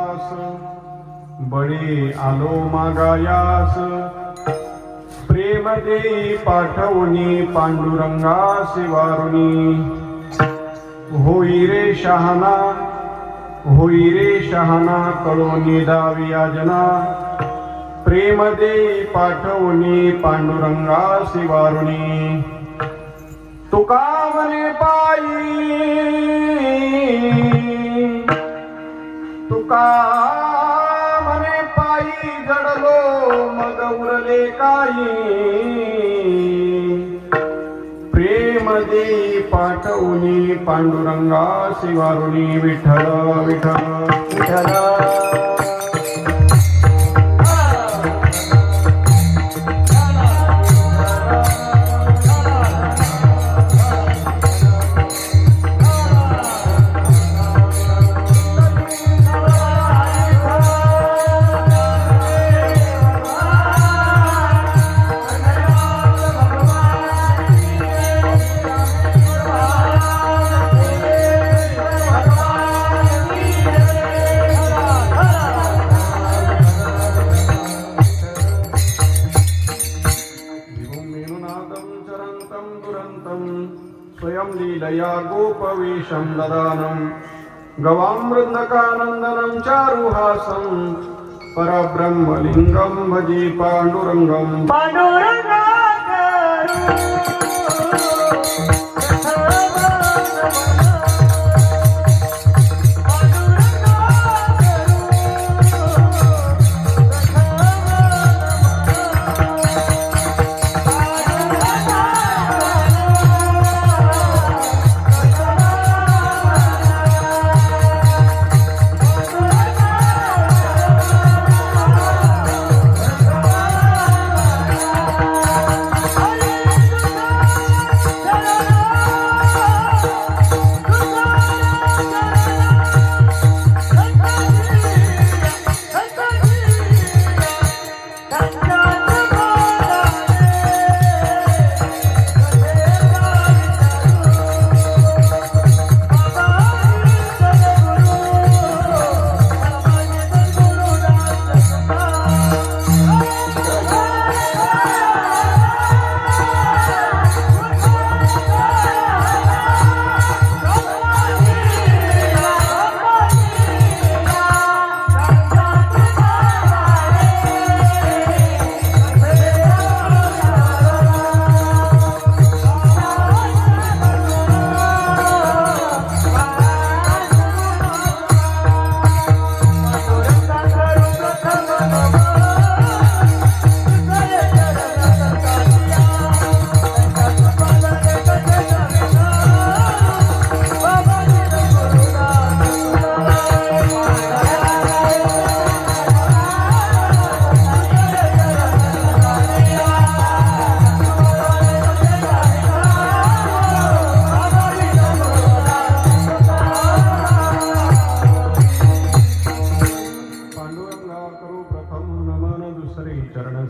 दास बळी आलो मागायास प्रेम देई पाठवणी पांडुरंगासी वारुणी होई रे शहाणा कळोनी दावी याजना प्रेम देई पाठवणी पांडुरंगासी वारुणी तुका मने पायी जडलो मग उरले काही प्रेम देई पाठवणी पांडुरंगासी वारुणी विठ्ठल विठ्ठल विठ्ठल स्वयं लीलया गोपवेशं ददानं गवामृन्दकानन्दनं चारुहासं परब्रह्मलिङ्गं भजे पाण्डुरङ्गं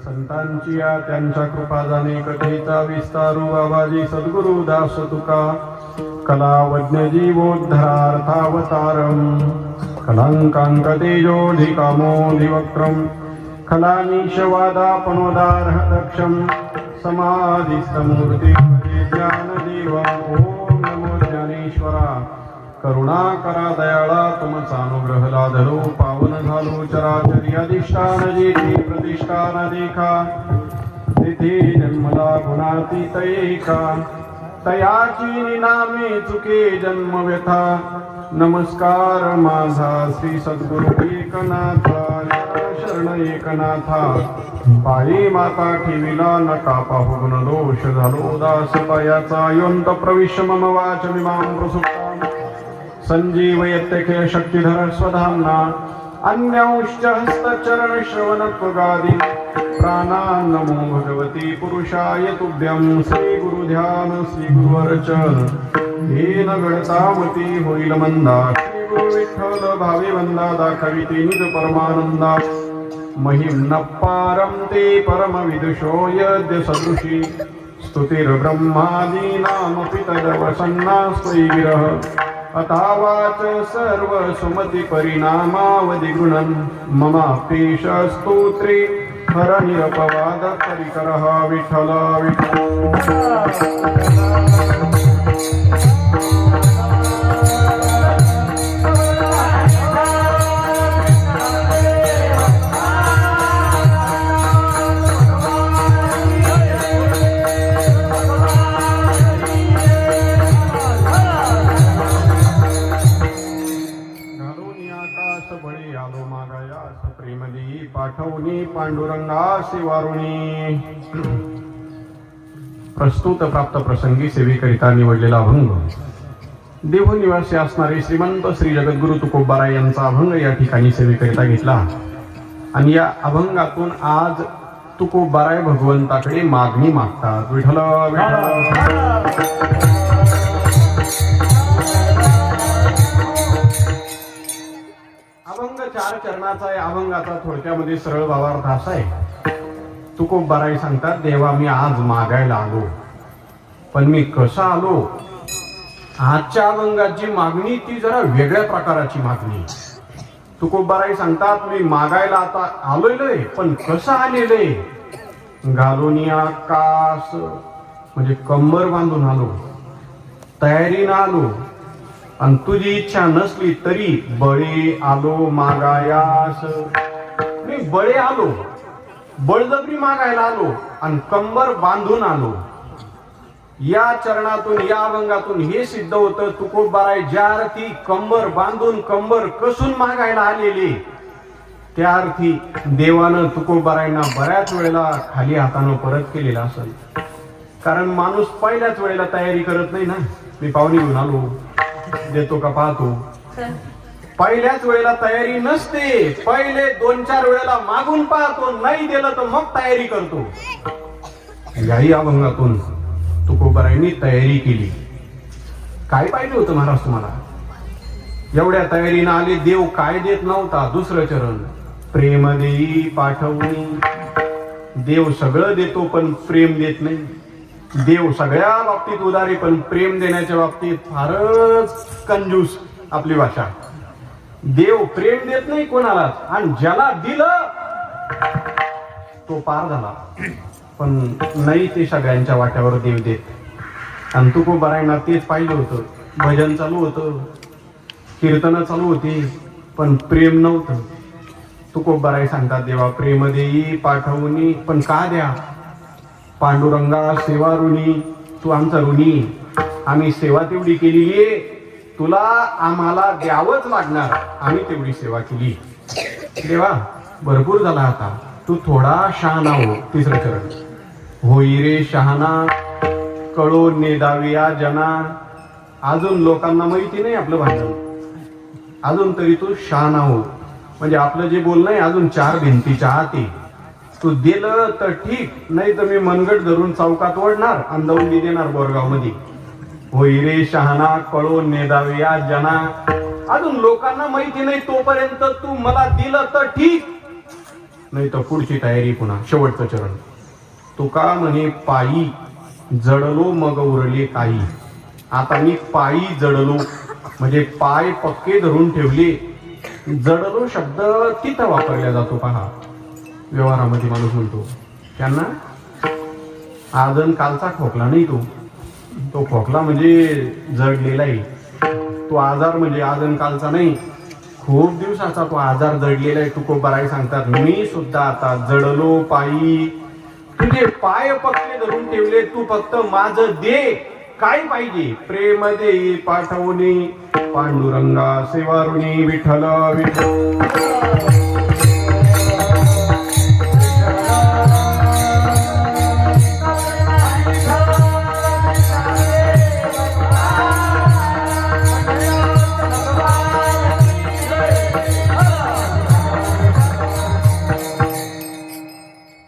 संतांची त्यांच्या कृपा जाणे कथेचा विस्तारू बाबाजी सद्गुरु दास तुका कलावज्ञ जीवोद्धरार्थावतारम कलंकांक तेजोधिकामोधिवक्त्रम खलानीशवादापनोदारः दक्षम समाधिस्तमूर्ति ज्ञानदेवा ओम नमो ज्ञानेश्वरा करुणाकरा दयाळा तुमचा अनुग्रह लाधलो पावन झालो चराचरी अधिष्ठान जेथे प्रतिष्ठान देखा तिथे जन्मला गुणातीत एका तयाची निनामे चुके जन्म व्यथा नमस्कार माझा श्री सद्गुरु एकनाथा शरण एकनाथा पायी माता ठेविला नका पाहू गुण दोष झालो दास पायाचा योंत प्रविश्य मम वाच मिमां प्रसुप्तां संजीवयत्यखे शक्तिधर स्वधाम्ना अन्यांश्च हस्तचरण श्रवण त्वगादि प्राणान् नमो भगवती पुरुषाय तुभ्यं श्री गुरु ध्यान श्री गुरु अर्चन हेन गणतामती होईल मंदा श्री गुरु विठ्ठल भावी वंदा दाखविते निज परमानंदा महिम्न पारं ते परम विदुषो यद्य सदृशी स्तुतिर्ब्रह्मादीनामपि तदवसन्नास्त्वयि गिरः अथावाच सर्व सुमती परिणामावधि गृणन् ममापेश स्तोत्रे हर निरपवाद परिकरः विठ्ठल पाठवणी पांडुरंगासी वारुणी. प्रस्तुत प्राप्त प्रसंगी सेवेकरिता निवडलेला अभंग देवनिवासी असणारे श्रीमंत श्री जगद्गुरु तुकोबाराय यांचा अभंग या ठिकाणी सेवेकरिता घेतला आणि या अभंगातून आज तुकोबाराय भगवंताकडे मागणी मागतात. विठ्ठल अभंग 4 चरणाचा आहे. अभंगाचा थोडक्यामध्ये सरळ भावार्थ असा आहे. तुकोबाराय सांगतात, देवा मी आज मागायला आलो, पण मी कसा आलो. आजच्या अभंगाची मागणी ती जरा वेगळ्या प्रकाराची मागणी. तुकोबाराय सांगतात, मी मागायला आता आलोय, पण कसा आलेले. घालून आकाश म्हणजे कंबर बांधून आलो, तयारीनं आलो, आणि तुझी इच्छा नसली तरी बळे आलो मागायास. मी बळे आलो, बळजबरी मागायला आलो आणि कंबर बांधून आलो. या चरणातून या अभंगातून हे सिद्ध होतं, तुकोबाराय ज्या अर्थी कंबर बांधून कंबर कसून मागायला आलेले, त्या अर्थी देवानं तुकोबारायांना बऱ्याच वेळेला खाली हातानं परत केलेला असेल. कारण माणूस पहिल्याच वेळेला तयारी करत नाही ना. मी पाहुणे घेऊन आलो, देतो का पाहतो. पहिल्याच वेळेला तयारी नसते. पहिले 2-4 वेळेला मागून पाहतो, नाही दिलं तर मग तयारी करतो. याही अभंगातून तुकोबारायांनी तयारी केली. काय पाहिजे होतं महाराज तुम्हाला. एवढ्या तयारीनं आले, देव काय देत नव्हता. दुसरं चरण, प्रेम देई पाठवणी. देव सगळं देतो पण प्रेम देत नाही. देव सगळ्या बाबतीत उदारी, पण प्रेम देण्याच्या बाबतीत फारच कंजूस आपली भाषा. देव प्रेम देत नाही कोणालाच, आणि ज्याला दिलं तो पार झाला, पण नाही ते सगळ्यांच्या वाट्यावर देव देत. आणि तुकोबारायांना तेच पाहिजे होतं. भजन चालू होतं, कीर्तन चालू होती, पण प्रेम नव्हतं. तुकोबाराय सांगतात, देवा प्रेम देई पाठवणी, पण का द्या. पांडुरंगा सेवा ऋणी, तू आमचा ऋणी. आम्ही सेवा तेवढी केलेली आहे, तुला आम्हाला द्यावंच लागणार. आम्ही तेवढी सेवा केली. देवा भरपूर झाला आता, तू थोडा शहाणा हो. तिसरं चरण, होई रे शहाणा कळो नेदाविया जना. अजून लोकांना माहिती नाही आपलं भांडण, अजून तरी तू शहाणा हो. म्हणजे आपलं जे बोलणं आहे अजून 4 भिंतीच्या आत आहे. तू दिलं तर ठीक, नाही तर मी मनगट धरून चौकात ओढणार आणि दौंडी देणार बोरगाव मध्ये. होई रे शहाणा कळो नेदाविया जना. अजून लोकांना माहिती नाही तोपर्यंत तू मला दिलं तर ठीक, नाही तर पुढची तयारी पुन्हा. शेवटचं चरण, तुका म्हणे पायी जडलो मग उरले काही. आता मी पायी जडलो म्हणजे पाय पक्के धरून ठेवले. जडलो शब्द तिथं वापरला जातो पहा व्यवहारामध्ये. माणूस म्हणतो त्यांना आजन कालचा खोकला नाही, तो खोकला म्हणजे जडलेला आहे. तो आजार म्हणजे आजन कालचा नाही, खूप दिवसाचा तो आजार जडलेला आहे. तुकोबाराय सांगतात, मी सुद्धा आता जडलो पायी. तुझे पाय पक्के धरून ठेवले, तू फक्त माझं दे. काय पाहिजे. प्रेम देई पाठवणी पांडुरंगा सेवा ऋणी. विठ्ठल विठ्ठल.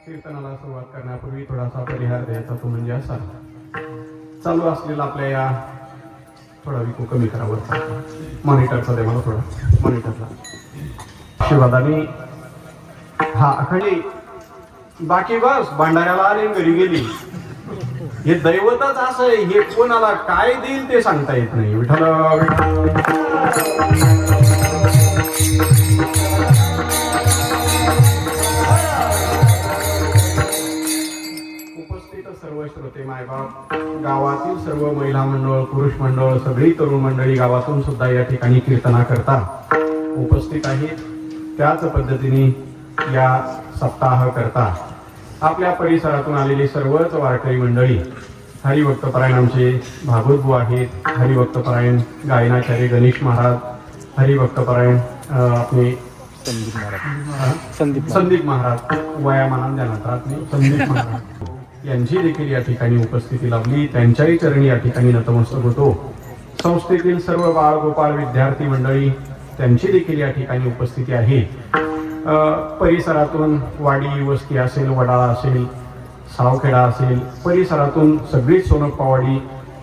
कीर्तनाला सुरुवात करण्यापूर्वी थोडासा परिहार द्यायचा, तो म्हणजे असा. चालू असलेला आपल्या या थोडा विको कमी करावं. मॉनिटरचा दे मला थोडा. मॉनिटरला शिवादानी हा आखडी बाकी बस भांडाऱ्याला आले घरी गेली. हे दैवतच असं आहे, हे कोणाला काय देईल ते सांगता येत नाही. विठ्ठल उपस्थित सर्व श्रोते मायबाप, गावातील सर्व महिला मंडळ, पुरुष मंडळ, सगळी तरुण मंडळी गावातून सुद्धा या ठिकाणी कीर्तना करता उपस्थित आहेत. त्याच पद्धतीने या सप्ताह करता आपल्या परिसरातून आलेली सर्वच वारकरी मंडळी, हरिभक्तपरायण आमचे भागवतबू आहेत, हरिभक्तपरायण गायनाचार्य गणेश महाराज, हरिभक्तपरायण आपले संदीप महाराज, वयामानान ध्यानात राहत नाही, संदीप महाराज यांची देखील या ठिकाणी उपस्थिती लाभली. त्यांच्याही चरणी या ठिकाणी नतमस्तक होतो. संस्थेतील सर्व बाळगोपाळ विद्यार्थी मंडळी त्यांची देखील या ठिकाणी उपस्थिती आहे. परिसरातून वाडी वस्ती असेल, वडाळा असेल, सावखेडा असेल, परिसरातून सगळीच सोनप्पावाडी,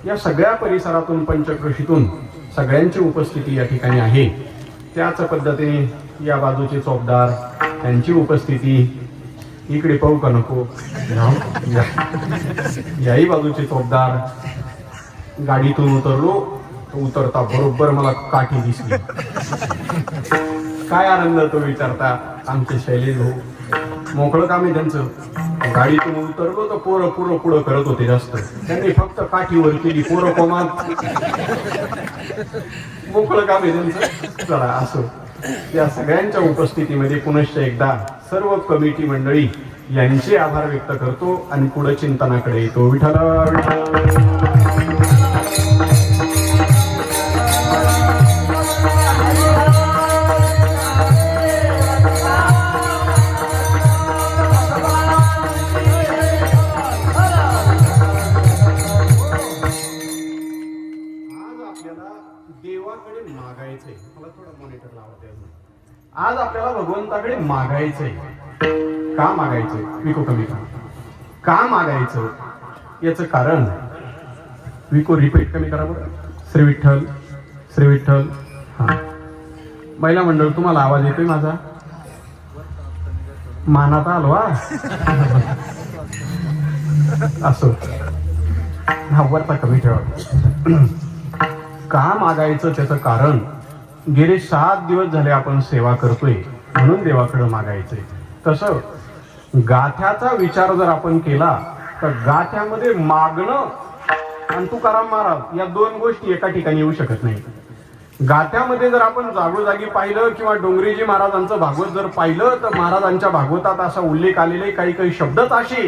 या सगळ्या परिसरातून पंचक्रोशीतून सगळ्यांची उपस्थिती या ठिकाणी आहे. त्याच पद्धतीने या बाजूचे चौकदार त्यांची उपस्थिती, इकडे पाहू का नको, याही बाजूचे चौकदार. गाडीतून उतरलो तर उतरता बरोबर मला काठी दिसली. काय आनंद तो विचारता. आमचे शैलेश भाऊ मोकळं काम आहे त्यांचं. गाडीतून उतरलो तर पोरं पुढं करत होते जास्त, त्यांनी फक्त काठीवर केली, पोरं कोमात, मोकळं काम आहे त्यांचं. चला असो, या सगळ्यांच्या उपस्थितीमध्ये पुनश्च एकदा सर्व कमिटी मंडळी यांचे आभार व्यक्त करतो आणि पुढे चिंतनाकडे येतो. विठ्ठल देवाकडे मागायचंय. मला थोडं मॉनिटर लावते. आज आपल्याला भगवंताकडे मागायचंय. का मागायचंय? विको कमी का मागायचं याचं कारण विको रिपीट कमी करा बरं. श्री विठ्ठल, श्री विठ्ठल. हा महिला मंडळ, तुम्हाला आवाज येतोय माझा? मानात हलवा असो, हा वरता कमी ठेवा. का मागायचं त्याचं कारण, गेले 7 दिवस झाले आपण सेवा करतोय म्हणून देवाकडे मागायचंय. तसं गाथ्याचा विचार जर आपण केला तर गाथ्यामध्ये मागणं आणि तुकाराम महाराज या 2 गोष्टी एका ठिकाणी येऊ शकत नाही. गाथ्यामध्ये जर आपण जागोजागी पाहिलं किंवा डोंगरेजी महाराजांचं भागवत जर पाहिलं तर महाराजांच्या भागवतात असा उल्लेख आलेले काही शब्दच असे,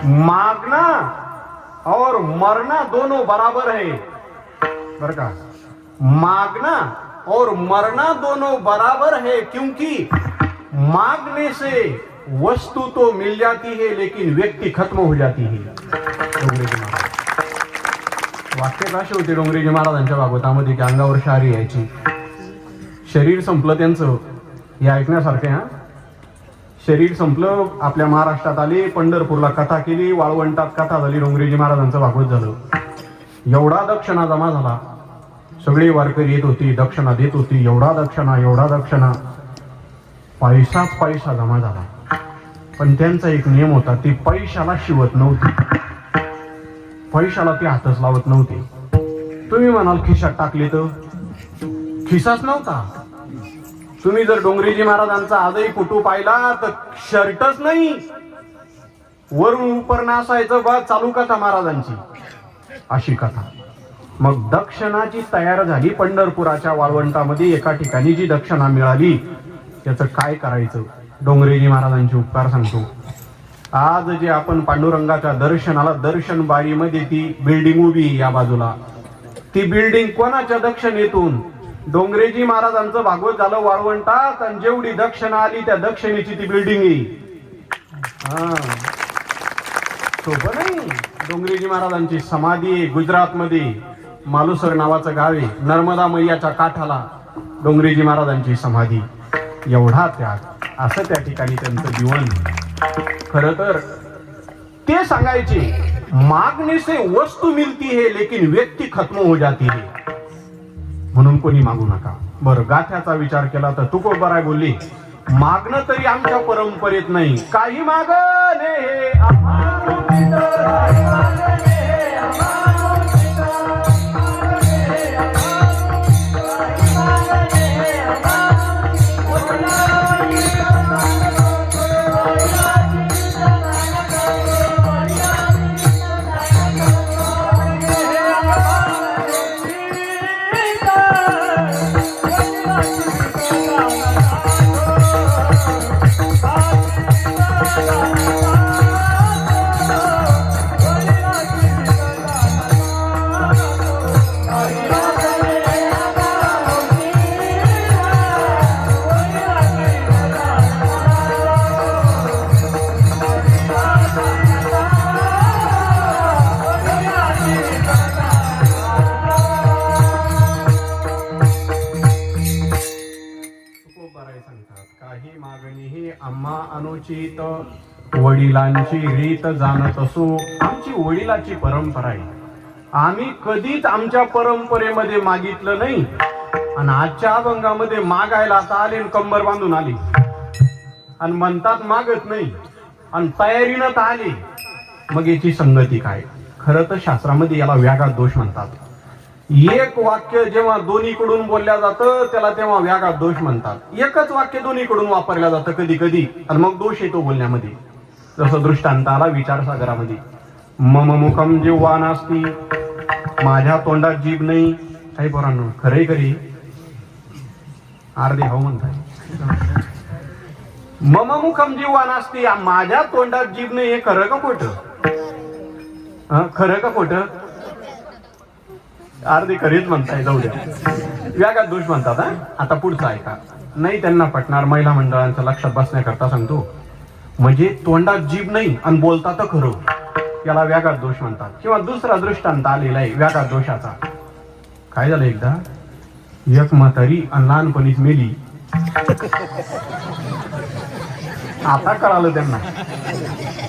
मागना और मरना दोनों बराबर है. बर का, मांगना और मरना दोनों बराबर है, क्योंकि मांगने से वस्तु तो मिल जाती है लेकिन व्यक्ति खत्म हो जाती है. डोंगरेजी महाराज वाक्य असे होते डोंगरेजी महाराजांच्या भागवतामध्ये की अंगावर शारी यायची. शरीर संपलं त्यांचं, हे ऐकण्यासारखे. हा शरीर संपलं, आपल्या महाराष्ट्रात आले, पंढरपूरला कथा केली, वाळवंटात कथा झाली, डोंगरेजी महाराजांचं भागवत झालं. एवढा दक्षिणा जमा झाला, सगळे वारकरी येत होती, दक्षिणा देत होती, एवढा दक्षिणा, पैसाच पैसा जमा झाला. पण त्यांचा एक नियम होता, ते पैशाला शिवत नव्हते, पैशाला ते हातच लावत नव्हते. तुम्ही म्हणाल खिशात टाकले तर खिसाच नव्हता. तुम्ही जर डोंगरेजी महाराजांचा आजही फोटो पाहिला तर शर्टच नाही, वरून उपरणं असायचं. बा चालू कथा महाराजांची, अशी कथा. मग दक्षिणाची तयार झाली. पंढरपुराच्या वाळवंटामध्ये एका ठिकाणी जी दक्षिणा मिळाली त्याचं काय करायचं? डोंगरेजी महाराजांचे उपकार सांगतो. आज जे आपण पांडुरंगाच्या दर्शनाला दर्शन बारीमध्ये ती बिल्डिंग उभी या बाजूला, ती बिल्डिंग कोणाच्या दक्षिणेतून? डोंगरेजी महाराजांचं भागवत झालं वाळवंटात आणि जेवढी दक्षिणा आली त्या दक्षिणेची ती बिल्डिंग आहे. सोपं नाही. डोंगरेजी महाराजांची समाधी आहे गुजरातमध्ये, मालुसर नावाचं गाव आहे, नर्मदा मैयाच्या काठाला डोंगरेजी महाराजांची समाधी. एवढा त्याग, असं त्या ठिकाणी त्यांचं जीवन. खरं तर ते सांगायचे, मागने से वस्तू मिलती है लेकिन व्यक्ती खत्म हो जाती है, म्हणून कोणी मागू नका. बरं, गाथ्याचा विचार केला तर तुकोबाराय बोलली, मागणं तरी आमच्या परंपरेत नाही, काही मागणे हे काही मागणी ही आम्हा अनुचित, वडिलांची रीत जाणत असो. आमची वडिलाची परंपरा आहे, आम्ही कधीच आमच्या परंपरेमध्ये मागितलं नाही. आणि आजच्या अभंगामध्ये मागायला आता आले आणि कंबर बांधून आले आणि म्हणतात मागत नाही आणि तयारीनं तर आले. मग याची संगती काय? खरं तर शास्त्रामध्ये याला व्याघात दोष म्हणतात. एक वाक्य जेव्हा दोन्हीकडून बोलल्या जातं त्याला तेव्हा व्याघात दोष म्हणतात. एकच वाक्य दोन्हीकडून वापरल्या जातं कधी कधी आणि मग दोष येतो बोलण्यामध्ये. जसं दृष्टांत आला विचारसागरामध्ये, मम मुखम जिव्हा नास्ती, माझ्या तोंडात जीभ नाही. काही पोरांनो खरे खरी अर्धे हो म्हणताय. मम मुखम जिव्हा नास्ती, माझ्या तोंडात जीभ नाही, हे खरं का खोटं? खरं का खोटं? अर्धे खरीच म्हणताय, जाऊ द्या. व्याघात दोष म्हणतात. आता पुढचा ऐका, नाही त्यांना पटणार. महिला मंडळांचं लक्षात बसण्याकरता सांगतो. म्हणजे तोंडात जीभ नाही आणि बोलता तर खरं, याला व्याघात दोष म्हणतात. किंवा दुसरा दृष्टांत आलेला आहे व्याघात दोषाचा. काय झालं, एकदा एक म्हातारी आणि लहानपणीच मेली. आता कळालं त्यांना,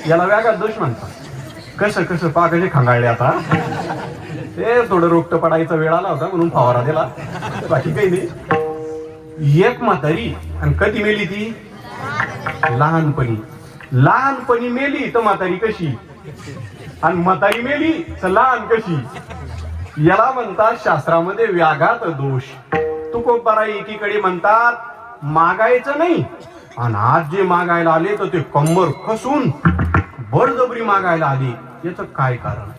याला व्याघात दोष म्हणतात. कसं कसं पा कसे खांगाळले. आता ते थोडं रोगट पडायचा वेळ आला होता म्हणून फवारा दिला, बाकी काही नाही. एक म्हातारी आणि कधी मेली ती? लहानपणी. लहानपणी मेली तर म्हातारी कशी, आणि म्हातारी मेली तर लहान कशी? याला म्हणतात शास्त्रामध्ये व्याघात दोष. तुकोबाराई एकीकडे म्हणतात मागायचं नाही, आणि आज जे मागायला आले तर ते कंबर कसून बळजबरी मागायला आले. याचं काय कारण?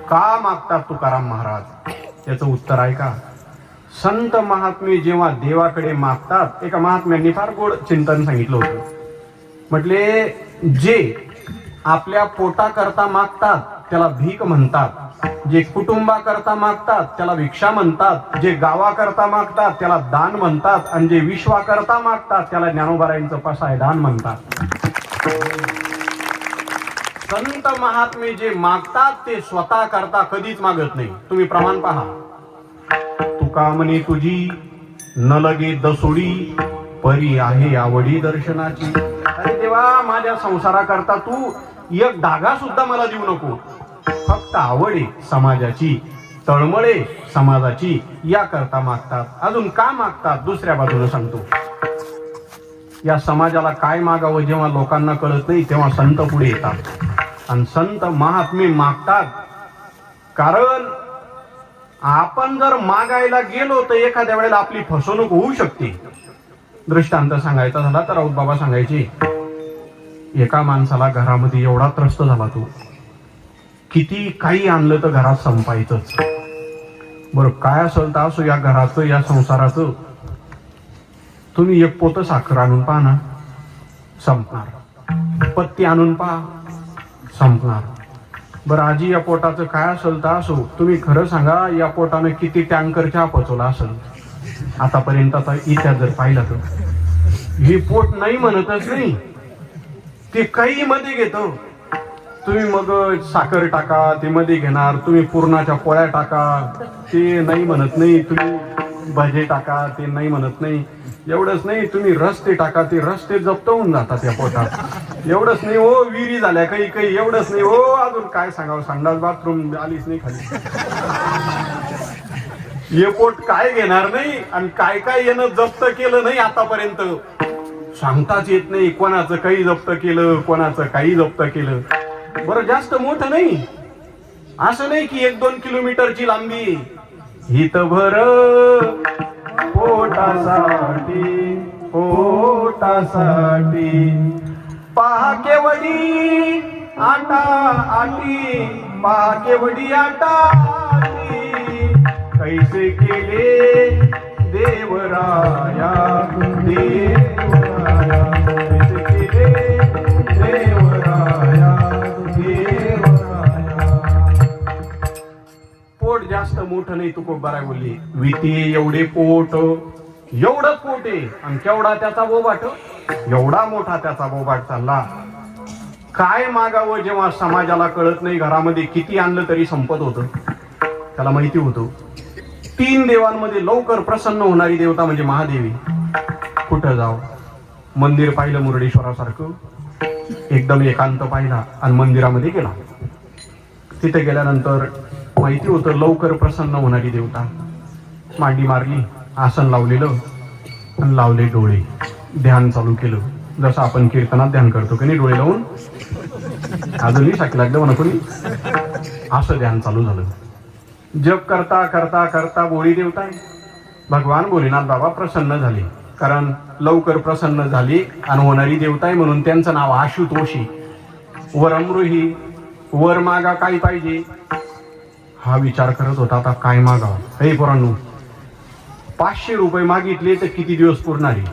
का मागतात तुकाराम महाराज? याचं उत्तर आहे का? संत महात्मे जेव्हा देवाकडे मागतात, एका महात्म्यांनी फार गोड चिंतन सांगितलं होतं. म्हटले जे आपल्या पोटाकरता मागतात त्याला भीक म्हणतात, जे कुटुंबाकरता मागतात त्याला भिक्षा म्हणतात, जे गावाकरता मागतात त्याला दान म्हणतात, आणि जे विश्वाकरता मागतात त्याला ज्ञानोबारायांचं पसाय दान म्हणतात. संत महात्मे जे मागतात ते स्वतः करता कधीच मागत नाही. तुम्ही प्रमाण पहा. तुका म्हणे तुझी न लगे दसोडी, परी आहे आवडी दर्शनाची. अरे देवा, माझ्या संसाराकरता तू एक धागा सुद्धा मला देऊ नको, फक्त आवडे समाजाची, तळमळे समाजाची, या करता मागतात. अजून का मागतात दुसऱ्या बाजूला सांगतो. या समाजाला काय मागावं जेव्हा लोकांना कळत नाही तेव्हा संत पुढे येतात आणि संत महात्मे मागतात. कारण आपण जर मागायला गेलो तर एखाद्या वेळेला आपली फसवणूक होऊ शकते. दृष्टांत सांगायचा झाला तर राऊत बाबा सांगायचे, एका माणसाला घरामध्ये एवढा त्रस्त झाला, तो किती काही आणलं तर घरात संपायचंच. बरं, काय असेल तर असो या घराचं, या संसाराचं. तुम्ही एक पोतं साखर आणून पहा ना, संपणार. पत्ती आणून पहा, संपणार. बरं, आजी या पोटाचं काय असेल तर असो, तुम्ही खरं सांगा या पोटानं किती टँकर चहा पोचवला असेल आतापर्यंतचा इतिहास जर पाहिला तर. हे पोट नाही म्हणतच नाही, ते काही मध्ये घेतो. तुम्ही मग साखर टाका, ते मध्ये घेणार. तुम्ही पुरणाच्या पोळ्या टाका, ते नाही म्हणत नाही. तुम्ही भजे टाका, ते नाही म्हणत नाही. एवढंच नाही, तुम्ही रस्ते टाका, ते रस्ते जप्त होऊन जातात या पोटात. एवढंच नाही हो, विहिरी झाल्या काही काही. एवढंच नाही हो, अजून काय सांगावं, संडास बाथरूम आलीच नाही खाली. हे पोट काय घेणार नाही, आणि काय काय येणं जप्त केलं नाही आतापर्यंत सांगताच येत नाही. कोणाचं काही जप्त केलं, कोणाचं काही जप्त केलं. बरं जास्त मोठं नाही, असं नाही की 1-2 किलोमीटरची लांबी. हितभर पोटासाठी पोटासाठी पहा केवडी आटा आटी, पहा केवडी आटा आटी, कैसे केले देवराया देवराया, कैसे केले देवराया देवराया. पोट जास्त मोठं नाही, तू खूप बरं बोलली. विती एवढे पोट, एवढंच पोट आहे. आणि केवढा त्याचा बोबाट, एवढा मोठा त्याचा बोबाट चालला. काय मागावं जेव्हा समाजाला कळत नाही. घरामध्ये किती आणलं तरी संपत होतं. त्याला माहिती होतं 3 देवांमध्ये लवकर प्रसन्न होणारी देवता म्हणजे महादेवी. कुठं जाव, मंदिर पाहिलं मुरडेश्वरासारखं, एकदम एकांत पाहिला आणि मंदिरामध्ये गेला. तिथे गेल्यानंतर माहिती होतं लवकर प्रसन्न होणारी देवता. मांडी मारली, आसन लावलेलं आणि लावले डोळे, ध्यान चालू केलं. जसं आपण कीर्तनात ध्यान करतो की नाही, डोळे लावून. अजूनही साकी लागलं म्हणा कोणी. असं ध्यान चालू झालं. जप करता करता करता बोळी देवता भगवान भोलेनाथ बाबा प्रसन्न झाले. कारण लवकर प्रसन्न झाली आणि होणारी देवता आहे म्हणून त्यांचं नाव आशुतोषी. वरमृही, वर मागा काय पाहिजे हा विचार करत होता. आता काय मागावं. हे पोरांनो, 500 रुपये मागितले तर किती दिवस पुरणारे,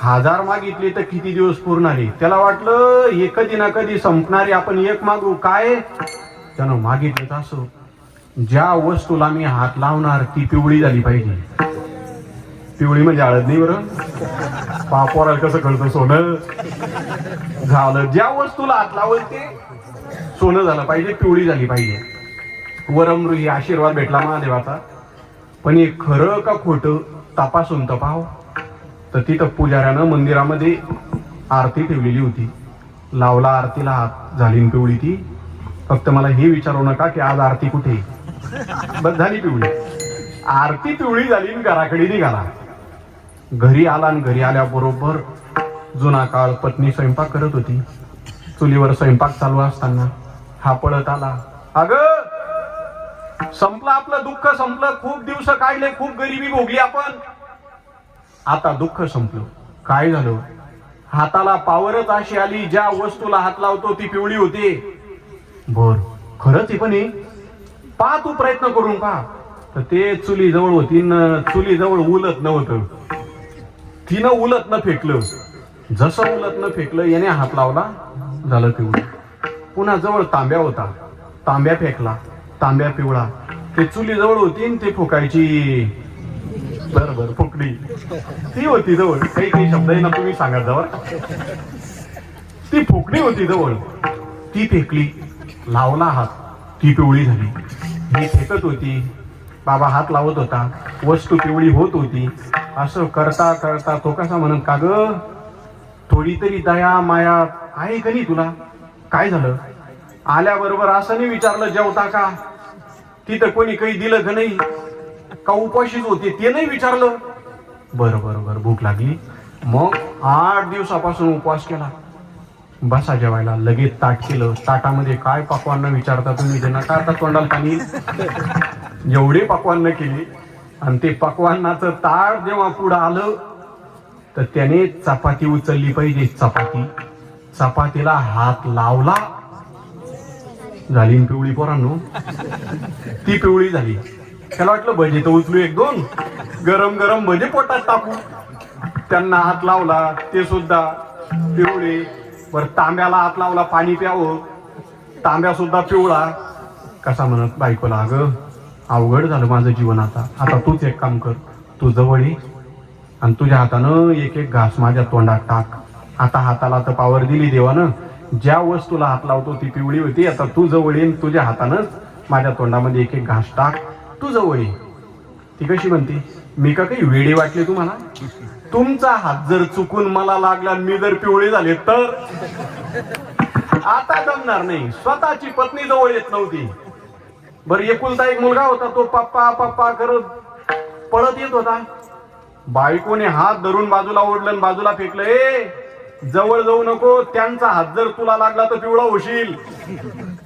1000 मागितले तर किती दिवस पुरणारे. त्याला वाटलं हे कधी ना कधी संपणारे, आपण एक मागू. काय त्यानं मागितलं असं, ज्या वस्तूला मी हात लावणार ती पिवळी झाली पाहिजे. पिवळी म्हणजे हळद नाही बरं, पापोराला कसं कळतं सोनं झालं. ज्या वस्तूला हात लावल ते सोनं झालं पाहिजे, पिवळी झाली पाहिजे. वरमृही आशीर्वाद भेटला महादेवाचा. पण हे खरं का खोटं तपासून तपाव. तर तिथं पुजाऱ्यानं मंदिरामध्ये आरती ठेवलेली होती. लावला आरतीला हात, झाली पिवळी ती. फक्त मला हे विचारू नका की आज आरती कुठे, बस झाली पिवळी. आरती पिवळी झाली, घराकडे निघाला. घरी आला आणि घरी आल्याबरोबर जुना काळ, पत्नी स्वयंपाक करत होती. चुलीवर स्वयंपाक चालू असताना हा पळत आला. अगं संपलं आपलं दुःख, संपलं. खूप दिवस काढले, खूप गरिबी भोगली आपण, आता दुःख संपलं. काय झालं, हाताला पावरच अशी आली, ज्या वस्तूला हात लावतो ती पिवळी होते. बर खरंच आहे, पण पहा तू प्रयत्न करून पहा. तर ते चुली जवळ होती, चुली जवळ उलत नव्हतं. तिनं उलत न फेकलं. जसं उलत न फेकलं याने हात लावला, झालं पिवळं. पुन्हा जवळ तांब्या होता, तांब्या फेकला, तांब्या पिवळा. ते चुली जवळ होती आणि ते फुकायची बरोबर फुकडी ती होती जवळ. काही काही शब्द आहे ना तुम्ही सांगा जवळ. ती फुकडी होती जवळ, ती फेकली. लावला हात, ती पिवळी झाली. ही फेकत होती, बाबा हात लावत होता, वस्तू पिवळी होत होती. असं करता करता तो कसा म्हणत, का ग थोडी तरी दया माया आहे का नाही तुला. काय झालं, आल्याबरोबर असं नाही विचारलं जेवता का, तिथं कोणी काही दिलं का नाही, का उपाशीच होते ते नाही विचारलं. बरं बरं बरं भूक लागली. मग 8 दिवसापासून उपवास केला. बसा जेवायला. लगेच ताट केलं. ताटामध्ये काय पक्वान्न विचारता तुम्ही, त्यांना काय आता तोंडाला पाणी. एवढे पक्वान्न केली आणि ते पक्वान्नाचं ताट जेव्हा पुढं आलं तर त्याने चपाती उचलली पाहिजे. चपाती, चपातीला हात लावला, झाली पिवळी. पोरांनो ती पिवळी झाली. त्याला वाटलं भजे तर उचलू 1-2, गरम गरम भजे पोटात टाकू. त्यांना हात लावला, ते सुद्धा पिवळे. बर तांब्याला हात लावला, पाणी प्यावं, तांब्या सुद्धा पिवळा. कसा म्हणत बायकोला, अगं अवघड झालं माझं जीवन, आता तूच एक काम कर, तू जवळ ये आणि तुझ्या हातानं एक एक घास माझ्या तोंडात टाक. आता हाताला तर पावर दिली देवानं, ज्या वस्तूला हात लावतो ती पिवळी होती. आता तू जवळ येईन, तुझ्या हातानं माझ्या तोंडामध्ये एक एक घास टाक, तू जवळ ये. ती कशी म्हणते, मी का काही वेडे वाटले तुम्हाला, तुमचा हात जर चुकून मला लागला, मी जर पिवळे झाले तर आता जमणार नाही. स्वतःची पत्नी जवळ येत नव्हती. बरं एकुलता एक मुलगा होता, तो पप्पा पप्पा करत पळत येत होता. बायकोने हात धरून बाजूला ओढलं, बाजूला फेकलं. जवळ जाऊ नको. त्यांचा हात जर तुला लागला तर पिवळा होशील.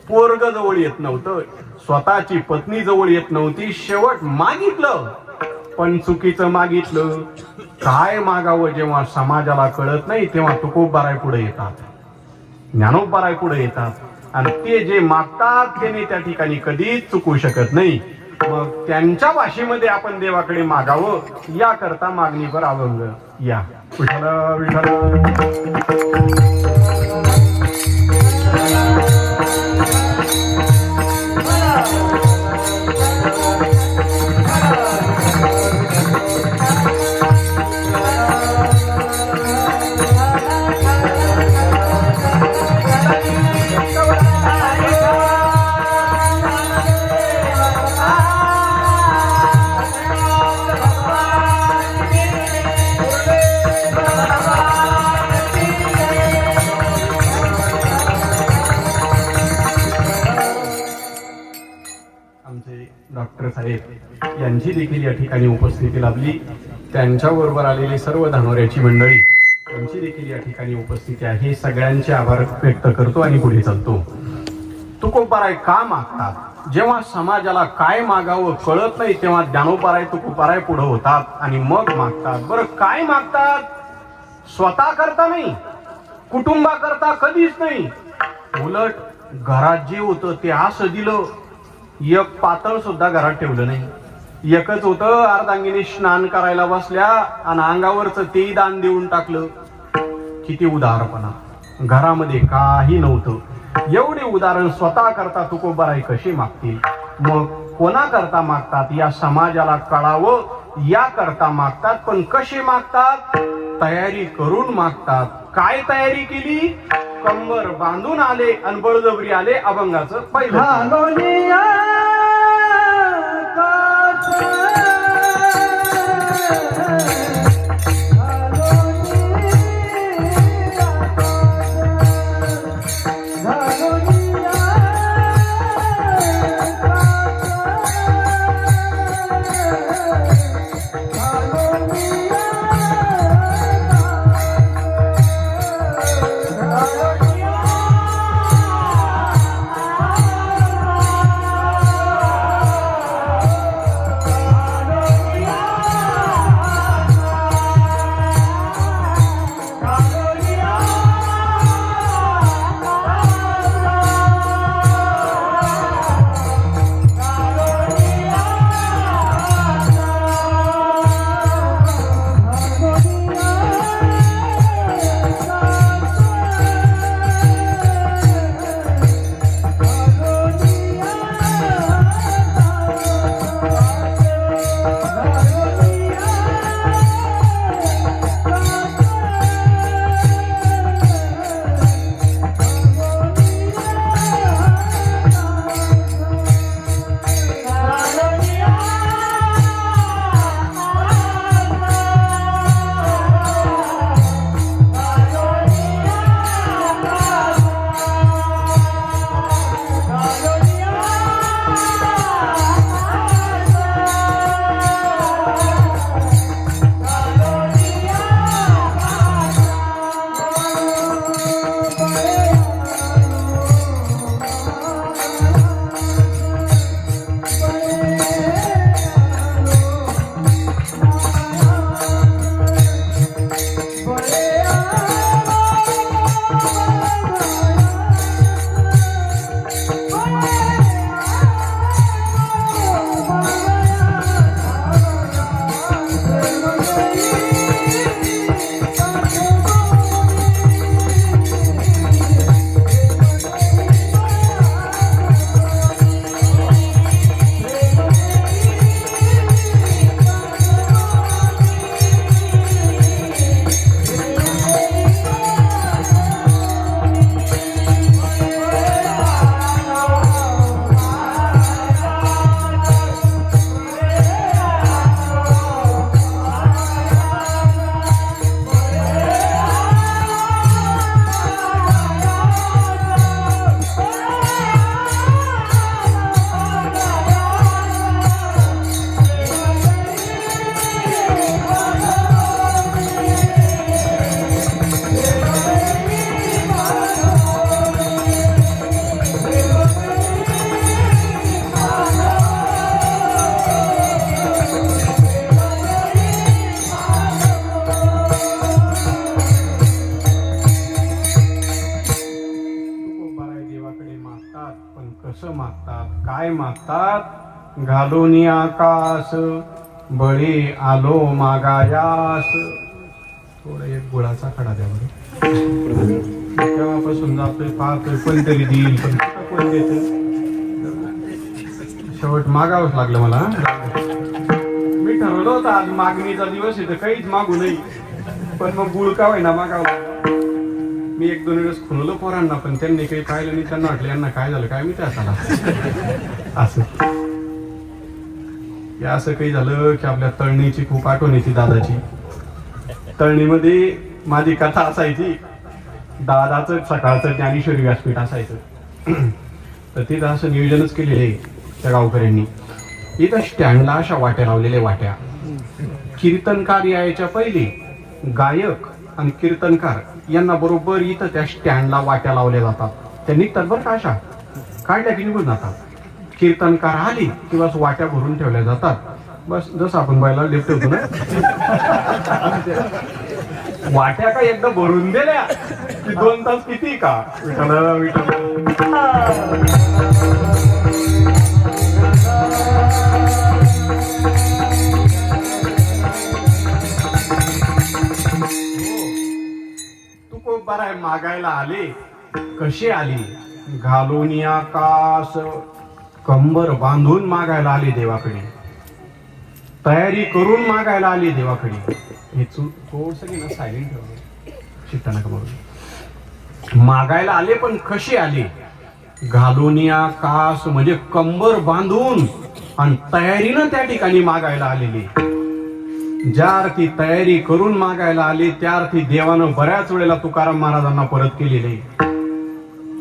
पोरग जवळ येत नव्हतं, स्वतःची पत्नी जवळ येत नव्हती. शेवट मागितलं, पण चुकीचं मागितलं. काय मागावं जेव्हा समाजाला कळत नाही तेव्हा तुकोबाराय पुढे येतात, ज्ञानोबाराय पुढे येतात. आणि ते जे मागतात त्याने त्या ठिकाणी कधीच चुकू शकत नाही. मग त्यांच्या भाषेमध्ये आपण देवाकडे मागावं, याकरता मागणीवर अभंग. या विठ्ठल विठ्ठल. डॉक्टर साहेब यांची देखील या ठिकाणी उपस्थिती लाभली. त्यांच्याबरोबर आलेली सर्व धानोऱ्याची मंडळी यांची देखील या ठिकाणी उपस्थिती आहे. सगळ्यांचे आभार व्यक्त करतो आणि पुढे चालतो. तुकोबाराय का मागतात? जेव्हा समाजाला काय मागावं कळत नाही तेव्हा ज्ञानोबाराय तुकोबाराय पुढे होतात आणि मग मागतात. बरं काय मागतात? स्वतः करता नाही, कुटुंबा करता कधीच नाही. उलट घरात जे होतं ते असं दिलं, एक पातळ सुद्धा घरात ठेवलं नाही. एकच होतं, अर्धांगिनी स्नान करायला बसल्या आणि अंगावरचं तेही दान देऊन टाकलं. किती उदारपणा. घरामध्ये काही नव्हतं. एवढे उदाहरण स्वतः करता तुकोबाराय कशी मागतील? मग कोणा करता मागतात? या समाजाला कळावं या करता मागतात. पण कशी मागतात? तयारी करून मागतात. काय तयारी केली? कंबर बांधून आले आणि बळजबरी आले. अभंगाचं पहिलं. कसं मागतात, काय मागतात? घालून आकाश बळी आलो मागायास. थोडं एक गुळाचा खडा द्या बरं. तेव्हापासून जातोय पाहतोय कोणतरी देईल, पण कोण देत? शेवट मागावंच लागलं मला. मी ठरवलं होतं आज मागणीचा दिवस आहे तर काहीच मागू नाही, पण मग गुळ का होईना मागावं. मी एक दोन वेळेस खुनवलं पोरांना, पण त्यांनी काही पाहिलं नाही. त्यांना वाटलं यांना काय झालं काय मी त्याला असं असं काही झालं की आपल्या तळणीची खूप आठवण येते दादाची. तळणीमध्ये माझी कथा असायची. दादाचं सकाळचं ज्ञानेश्वरी व्यासपीठ असायचं. तर तिथं असं नियोजनच केलेलं आहे त्या गावकऱ्यांनी. इथं स्टँडला अशा वाट्या लावलेल्या, वाट्या. कीर्तनकार यायच्या पहिले गायक आणि कीर्तनकार यांना बरोबर इथं त्या स्टँडला वाट्या लावल्या जातात. त्या निघतात बरं का, अशा काढल्या की निघून जातात. कीर्तनकार आली की बस वाट्या भरून ठेवल्या जातात. बस जसं आपण बायला लिफ्ट ठेवतो ना, वाट्या का एकदा भरून दिल्या की 2 तास किती का विठाला विठाला. तू खूप बरं आहे. मागायला आले, कसे आले? घालून आकाश, कंबर बांधून मागायला आले देवाकडे, तयारी करून मागायला आले देवाकडे. हे थोडस ना सायलेंट ठेवलं, शिकता नका म्हणून. मागायला आले पण कसे आले? घालून आकाश म्हणजे कंबर बांधून आणि तयारीनं त्या ठिकाणी मागायला आलेले. ज्या अर्थी तयारी करून मागायला आले त्या अर्थी देवानं बऱ्याच वेळेला तुकाराम महाराजांना परत केलेले.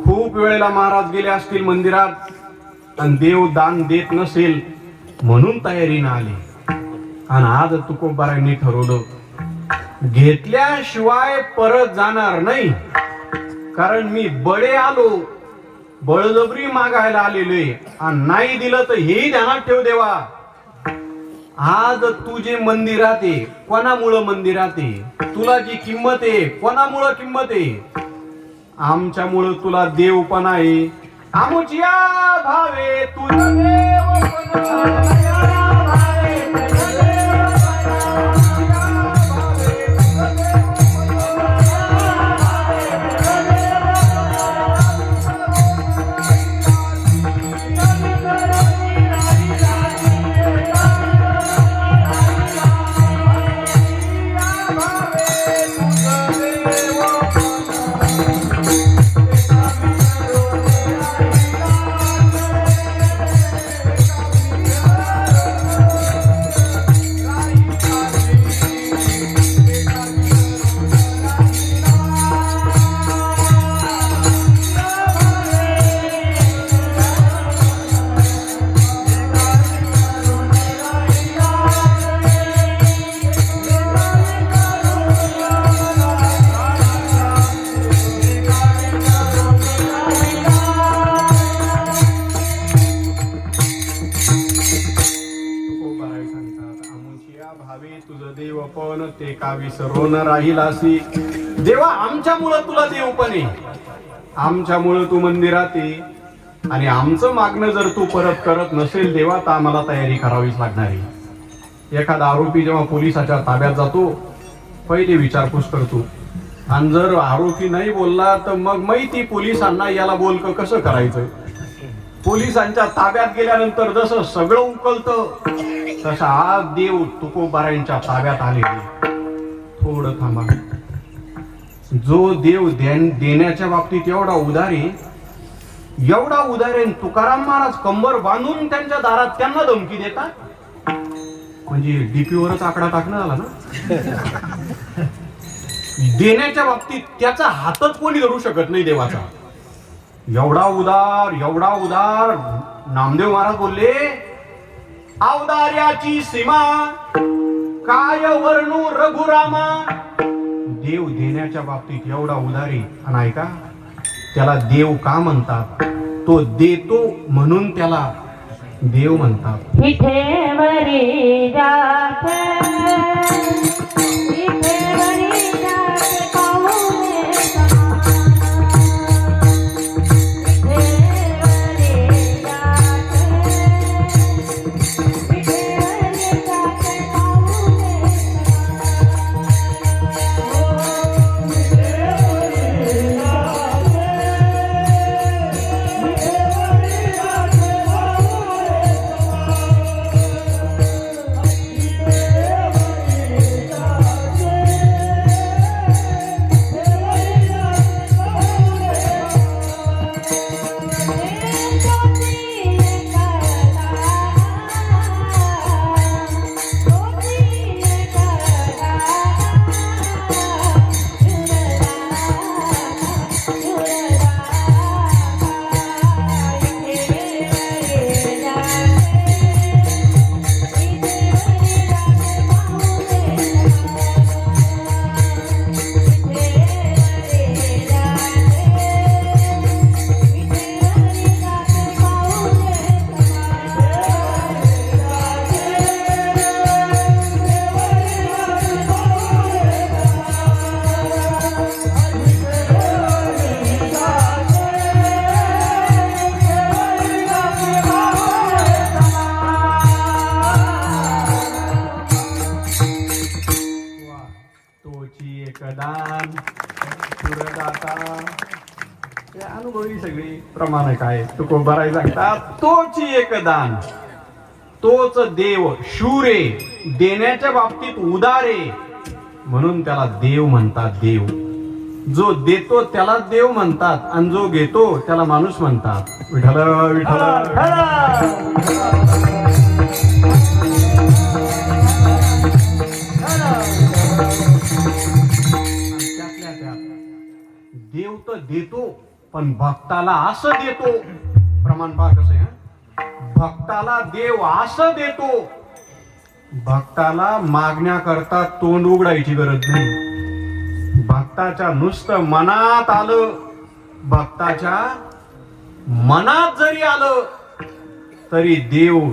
खूप वेळेला महाराज गेले असतील मंदिरात आणि देव दान देत नसेल म्हणून तयारीनं आले. आणि आज तुकोबारांनी ठरवलं घेतल्याशिवाय परत जाणार नाही, कारण मी बळे आलो, बळजबरी मागायला आलेले आणि नाही दिलं तर हेही ध्यानात ठेव देवा. आज तू जे मंदिरात आहे, कोणामुळं मंदिरात आहे? तुला जी किंमत आहे, कोणामुळं किंमत आहे? आमच्यामुळं तुला देवपण आहे. आमुचिया भावे तुझं देवपण. देवपण ते का विसरून राहिलासी. देवा आमच्यामुळं तुला देवपण आहे, आमच्यामुळं तू मंदिरात आहे आणि आमचं मागणं जर तू परत करत नसेल देवा तर आम्हाला तयारी करावीच लागणार आहे. एखादा आरोपी जेव्हा पोलिसाच्या ताब्यात जातो पहिले विचारपूस करतो आणि जर आरोपी नाही बोलला तर मग माहिती पोलिसांना याला बोलकं कसं करायचं. पोलिसांच्या ताब्यात गेल्यानंतर जसं सगळं उकलतं तसा आज देव तुकोबारांच्या ताब्यात आले. थोडं थांबा. जो देव देण्याच्या बाबतीत एवढा उदार आहे, एवढा उदार आहे, तुकाराम महाराज कंबर बांधून त्यांच्या दारात त्यांना धमकी देतात. म्हणजे डीपीवरच आकडा टाकणं झाला ना. देण्याच्या बाबतीत त्याचा हातच कोणी धरू शकत नाही देवाचा. एवढा उदार, एवढा उदार. नामदेव महाराज बोलले औदार्याची सीमा काय वर्णू रघुरामा. देव देण्याच्या बाबतीत एवढा उदारी. आणि ऐका त्याला देव का म्हणतात? तो देतो म्हणून त्याला देव म्हणतात. विठेवरी जात विठेवरी जात पाहुणे समान. विठेवरी सुरदाता हे अनुभवी सगळी प्रमाण काय तुकोबाराय सांगतात तोची एक दान तोच देव शूरे देण्याच्या बाबतीत उदारे म्हणून त्याला देव म्हणतात. देव जो देतो त्याला देव म्हणतात आणि जो घेतो त्याला माणूस म्हणतात. विठ्ठल विठ्ठल त्यातल्या त्यात देव तर देतो पण भक्ताला असं देतो. प्रमाण पहा कसं आहे. भक्ताला देव असं देतो भक्ताला मागण्याकरता तोंड उघडायची गरज नाही. भक्ताच्या नुसतं मनात आलं भक्ताच्या मनात जरी आलं तरी देव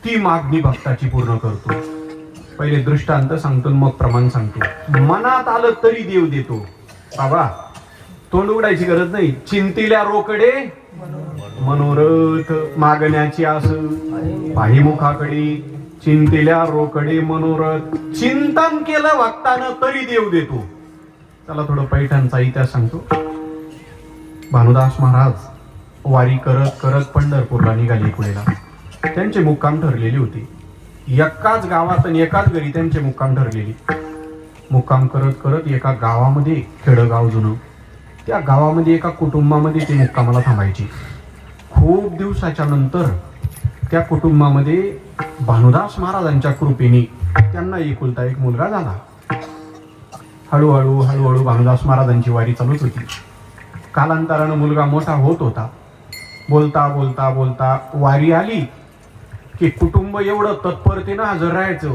ती मागणी भक्ताची पूर्ण करतो. पहिले दृष्टांत सांगतो मग प्रमाण सांगतो. मनात आलं तरी देव देतो. बाबा तोंड उघडायची गरज नाही. चिंतिल्या रोकडे मनोरथ मागण्याची आस पाहिमुखाकडे चिंतिल्या रोकडे मनोरथ. चिंतन केलं भक्तानं तरी देव देतो. चला थोडं पैठणचा इतिहास सांगतो. भानुदास महाराज वारी करत करत पंढरपूरला निघाले. पुढेला त्यांचे मुक्काम ठरलेले होते. एकाच गावात आणि एकाच घरी त्यांचे मुक्काम ठरलेले. मुक्काम करत करत एका गावामध्ये खेडगाव जुनं त्या गावामध्ये एका कुटुंबामध्ये ते मुक्कामाला थांबायचे. खूप दिवसाच्या नंतर त्या कुटुंबामध्ये भानुदास महाराजांच्या कृपेने त्यांना एकुलता एक मुलगा झाला. हळूहळू हळूहळू भानुदास महाराजांची वारी चालूच होती. कालांतरानं मुलगा मोठा होत होता. बोलता बोलता बोलता वारी आली की कुटुंब एवढं तत्परतेनं हजर राहायचं.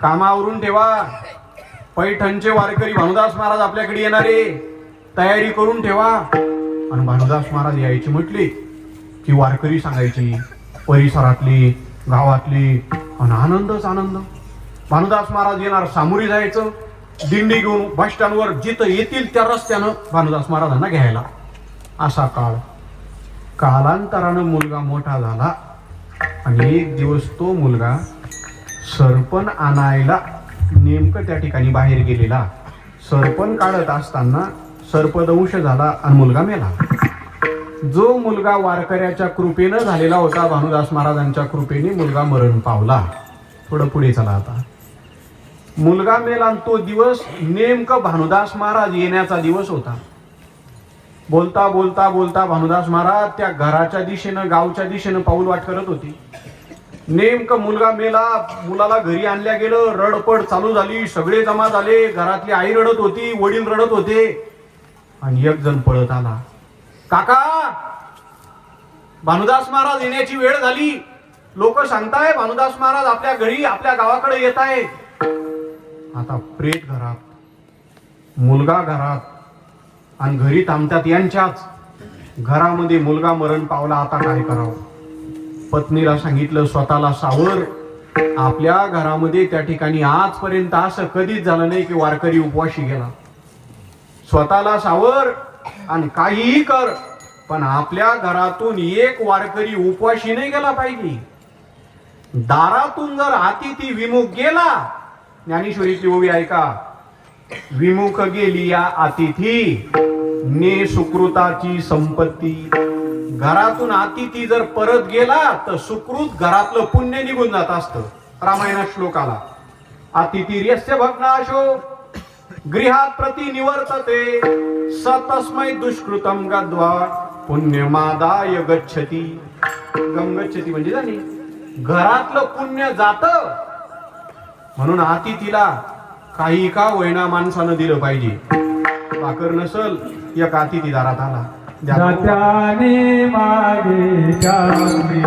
कामावरून ठेवा पैठणचे वारकरी भानुदास महाराज आपल्याकडे येणारे तयारी करून ठेवा. आणि भानुदास महाराज यायचे म्हटले की वारकरी सांगायची परिसरातली गावातली आणि आनंदच आनंद. भानुदास महाराज येणार सामोरी जायचं दिंडी घेऊन बस स्टँडवर जिथं येतील त्या रस्त्यानं भानुदास महाराजांना घ्यायला. असा काळ. कालांतरानं मुलगा मोठा झाला आणि एक दिवस तो मुलगा सरपण आणायला नेमकं त्या ठिकाणी बाहेर गेलेला. सरपण काढत असताना सर्पदंश झाला आणि मुलगा मेला. जो मुलगा वारकऱ्याच्या कृपेनं झालेला होता भानुदास महाराजांच्या कृपेने मुलगा मरण पावला. थोडं पुढे चला आता. मुलगा मेला आणि तो दिवस नेमकं भानुदास महाराज येण्याचा दिवस होता. बोलता बोलता बोलता भानुदास महाराज त्या घराच्या दिशेनं गावच्या दिशेनं पाऊल वाट करत होते. नेमकं मुलगा मेला. मुलाला घरी आणल्या गेलं. रडपड चालू झाली. सगळे जमा झाले. घरातली आई रडत होती. वडील रडत होते. आणि एक जण पळत आला. काका भानुदास महाराज येण्याची वेळ झाली. लोक सांगताय भानुदास महाराज आपल्या घरी आपल्या गावाकडे येत आहे. आता प्रेत घरात मुलगा घरात आणि घरी थांबतात यांच्याच घरामध्ये मुलगा मरण पावला. आता काय करावं. पत्नीला सांगितलं स्वतःला सावर. आपल्या घरामध्ये त्या ठिकाणी आजपर्यंत असं कधीच झालं नाही की वारकरी उपवाशी गेला. स्वतःला सावर आणि काहीही कर पण आपल्या घरातून एक वारकरी उपवाशी नाही गेला पाहिजे. दारातून जर अतिथी विमुख गेला ज्ञानेश्वरीची ओवी ऐका. विमुख गेली या अतिथी ने सुकृताची संपत्ती. घरातून अतिथी जर परत गेला तर सुकृत घरातलं पुण्य निघून जात असतं. रामायणात श्लोक आला. अतिथी यस्य भग्नाशो गृहात प्रति निवर्तते स तस्मै दुष्कृतम गद्वा पुण्यमादाय गच्छति. गंगच्छति म्हणजे जाणी घरातलं पुण्य जात. म्हणून अतिथीला काही का होईना माणसानं दिलं पाहिजे. भाकर नसल एक अतिथी दारात आला. जात्याने मागे जावे,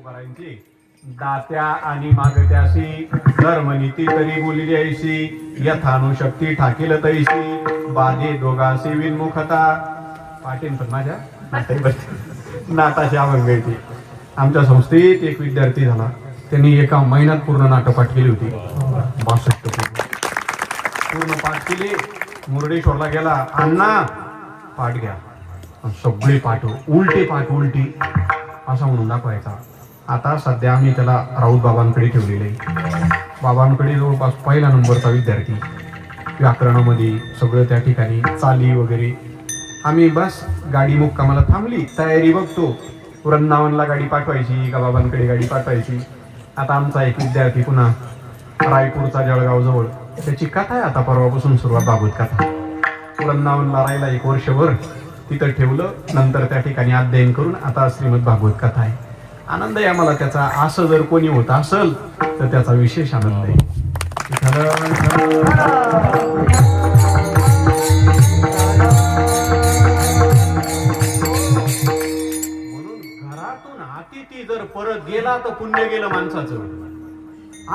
तुकारांची दात्या आणि मागत्यासी धर्मनीती तरी बोलिली ऐशी यथानुशक्ती ठाकील तैशी बाजे दोघासी विनमुखता पाटील पण माझ्या नाटाची अभंग आहे ती. आमच्या संस्थेत एक विद्यार्थी झाला, त्यांनी एका महिन्यात पूर्ण नाटपाठ केली होती. 62 पूर्ण पाठ केली. मुर्डेश्वरला गेला, अण्णा पाठ घ्या. सगळे पाठ उलटे पाठ उलटी असा म्हणून दाखवायचा. आता सध्या आम्ही त्याला राऊत बाबांकडे ठेवलेले आहे. बाबांकडे जवळपास पहिला नंबरचा विद्यार्थी, व्याकरणामध्ये सगळं त्या ठिकाणी चाली वगैरे. आम्ही बस गाडी मुक्कामाला थांबली, तयारी बघतो, वृंदावनला गाडी पाठवायची का बाबांकडे गाडी पाठवायची. आता आमचा एक विद्यार्थी पुन्हा रायपूरचा जळगाव जवळ, त्याची कथा आहे आता परवापासून सुरुवात, भागवत कथा. वृंदावनला राहिला 1 वर्षभर, तिथं ठेवलं. नंतर त्या ठिकाणी अध्ययन करून आता श्रीमद भागवत कथा आहे. आनंद आहे आम्हाला त्याचा. असं जर कोणी होत असेल तर त्याचा विशेष आनंद आहे. म्हणून घरातून अतिथी जर परत गेला तर पुण्य गेलं माणसाचं.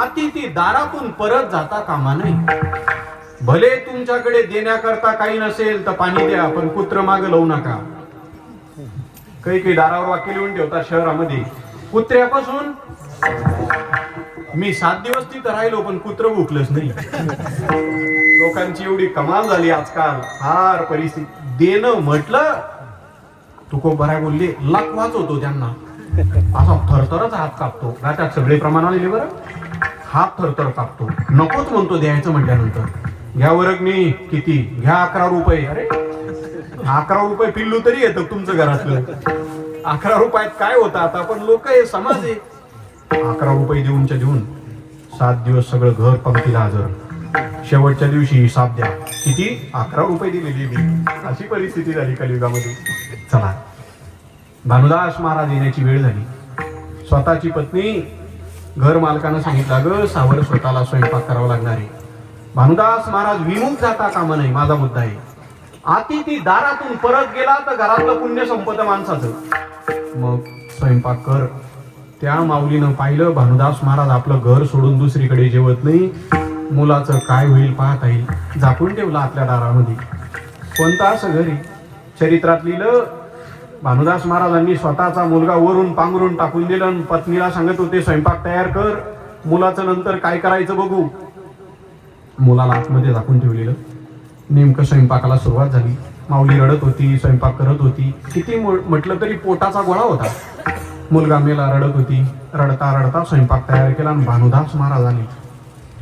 अतिथी दारातून परत जाता कामा नाही. भले तुमच्याकडे देण्याकरता काही नसेल तर पाणी द्या, पण कुत्र माग लावू नका. काही दारावर वाक्य लिहून ठेवतात शहरामध्ये, कुत्र्यापासून. मी 7 दिवस तिथं राहिलो पण कुत्र भुकलंच नाही. लोकांची एवढी कमाल झाली आजकाल, फार परिस्थिती. देणं म्हटलं तुको बरा बोलले, लाख वाचवतो त्यांना. असा थरथरच हात कापतो. त्यात सगळे प्रमाण आलेले बरं, हात थरथर कापतो. नकोच म्हणतो द्यायचं म्हटल्यानंतर. घ्या वर्गणी किती घ्या, 11 रुपये. अरे 11 रुपये पिल्लू तरी येतं तुमचं घरातलं. 11 रुपयात काय होतं आता, पण लोक हे समाज आहे. 11 रुपये देऊन 7 दिवस सगळं घर पंक्तीला हजर. शेवटच्या दिवशी हिसाब द्या, किती 11 रुपये दिलेली मी. अशी परिस्थिती झाली कलियुगामध्ये. चला, भानुदास महाराज येण्याची वेळ झाली. स्वतःची पत्नी घर मालकानं सांगितलं, ग सावर स्वतःला स्वयंपाक करावा लागणार आहे. भानुदास महाराज विमुख जाता कामा नाही, माझा मुद्दा आहे. अतिथी दारातून परत गेला तर घरातलं पुण्य संपत माणसाचं. मग स्वयंपाक कर. त्या माऊलीनं पाहिलं भानुदास महाराज आपलं घर सोडून दुसरीकडे जेवत नाही. मुलाचं काय होईल पाहता येईल, झाकून ठेवलं आपल्या दारामध्ये. कोणतं असं घरी चरित्रात लिहिलं, भानुदास महाराजांनी स्वतःचा मुलगा वरून पांघरून टाकून दिलं. पत्नीला सांगत होते स्वयंपाक तयार कर, मुलाचं नंतर काय करायचं बघू. मुलाला आतमध्ये झाकून ठेवलेलं. नेमकं स्वयंपाकाला सुरुवात झाली. माऊली रडत होती, स्वयंपाक करत होती. किती म्हटलं तरी पोटाचा गोळा होता. मुलगा मेला, रडत होती. रडता रडता स्वयंपाक तयार केला आणि भानुदास महाराज आले.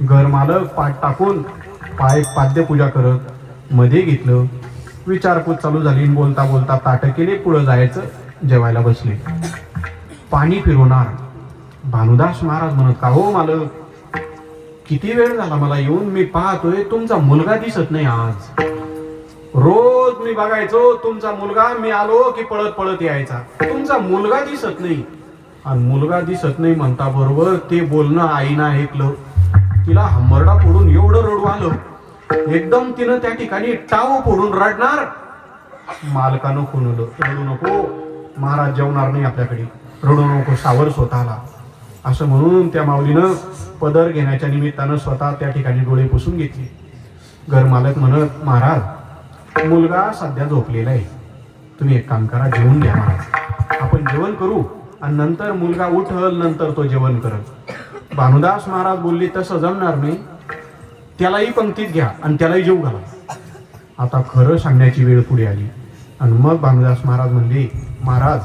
घर मालक पाठ टाकून पाद्यपूजा करत मध्ये घेतलं. विचारपूस चालू झाली. बोलता बोलता ताटं केले, पुढं जायचं, जेवायला बसले. पाणी फिरवणार. भानुदास महाराज म्हणत, का हो मालक, किती वेळ झाला मला येऊन, मी पाहतोय तुमचा मुलगा दिसत नाही आज. रोज मी बघायचो तुमचा मुलगा, मी आलो की पळत पळत यायचा. तुमचा मुलगा दिसत नाही. आणि मुलगा दिसत नाही म्हणता बरोबर ते बोलणं आईनं ऐकलं. तिला हंबरडा फोडून एवढं रडू आलं. एकदम तिनं त्या ठिकाणी टाव फोडून रडणार. मालकानं खुनवलं, रडू नको, महाराज जेवणार नाही आपल्याकडे, रडू नको, सावर स्वतःला. असं म्हणून त्या माऊलीनं पदर घेण्याच्या निमित्तानं स्वतः त्या ठिकाणी डोळे पुसून घेतले. घर मालक म्हणत, महाराज मुलगा सध्या झोपलेला आहे, तुम्ही एक काम करा, जेवून घ्या महाराज, आपण जेवण करू आणि नंतर मुलगा उठल, नंतर तो जेवण करत. भानुदास महाराज बोलले, तसं जमणार नाही, त्यालाही पंक्तीत घ्या आणि त्यालाही जेवू घाला. आता खरं सांगण्याची वेळ पुढे आली. आणि मग भानुदास महाराज म्हणले, महाराज,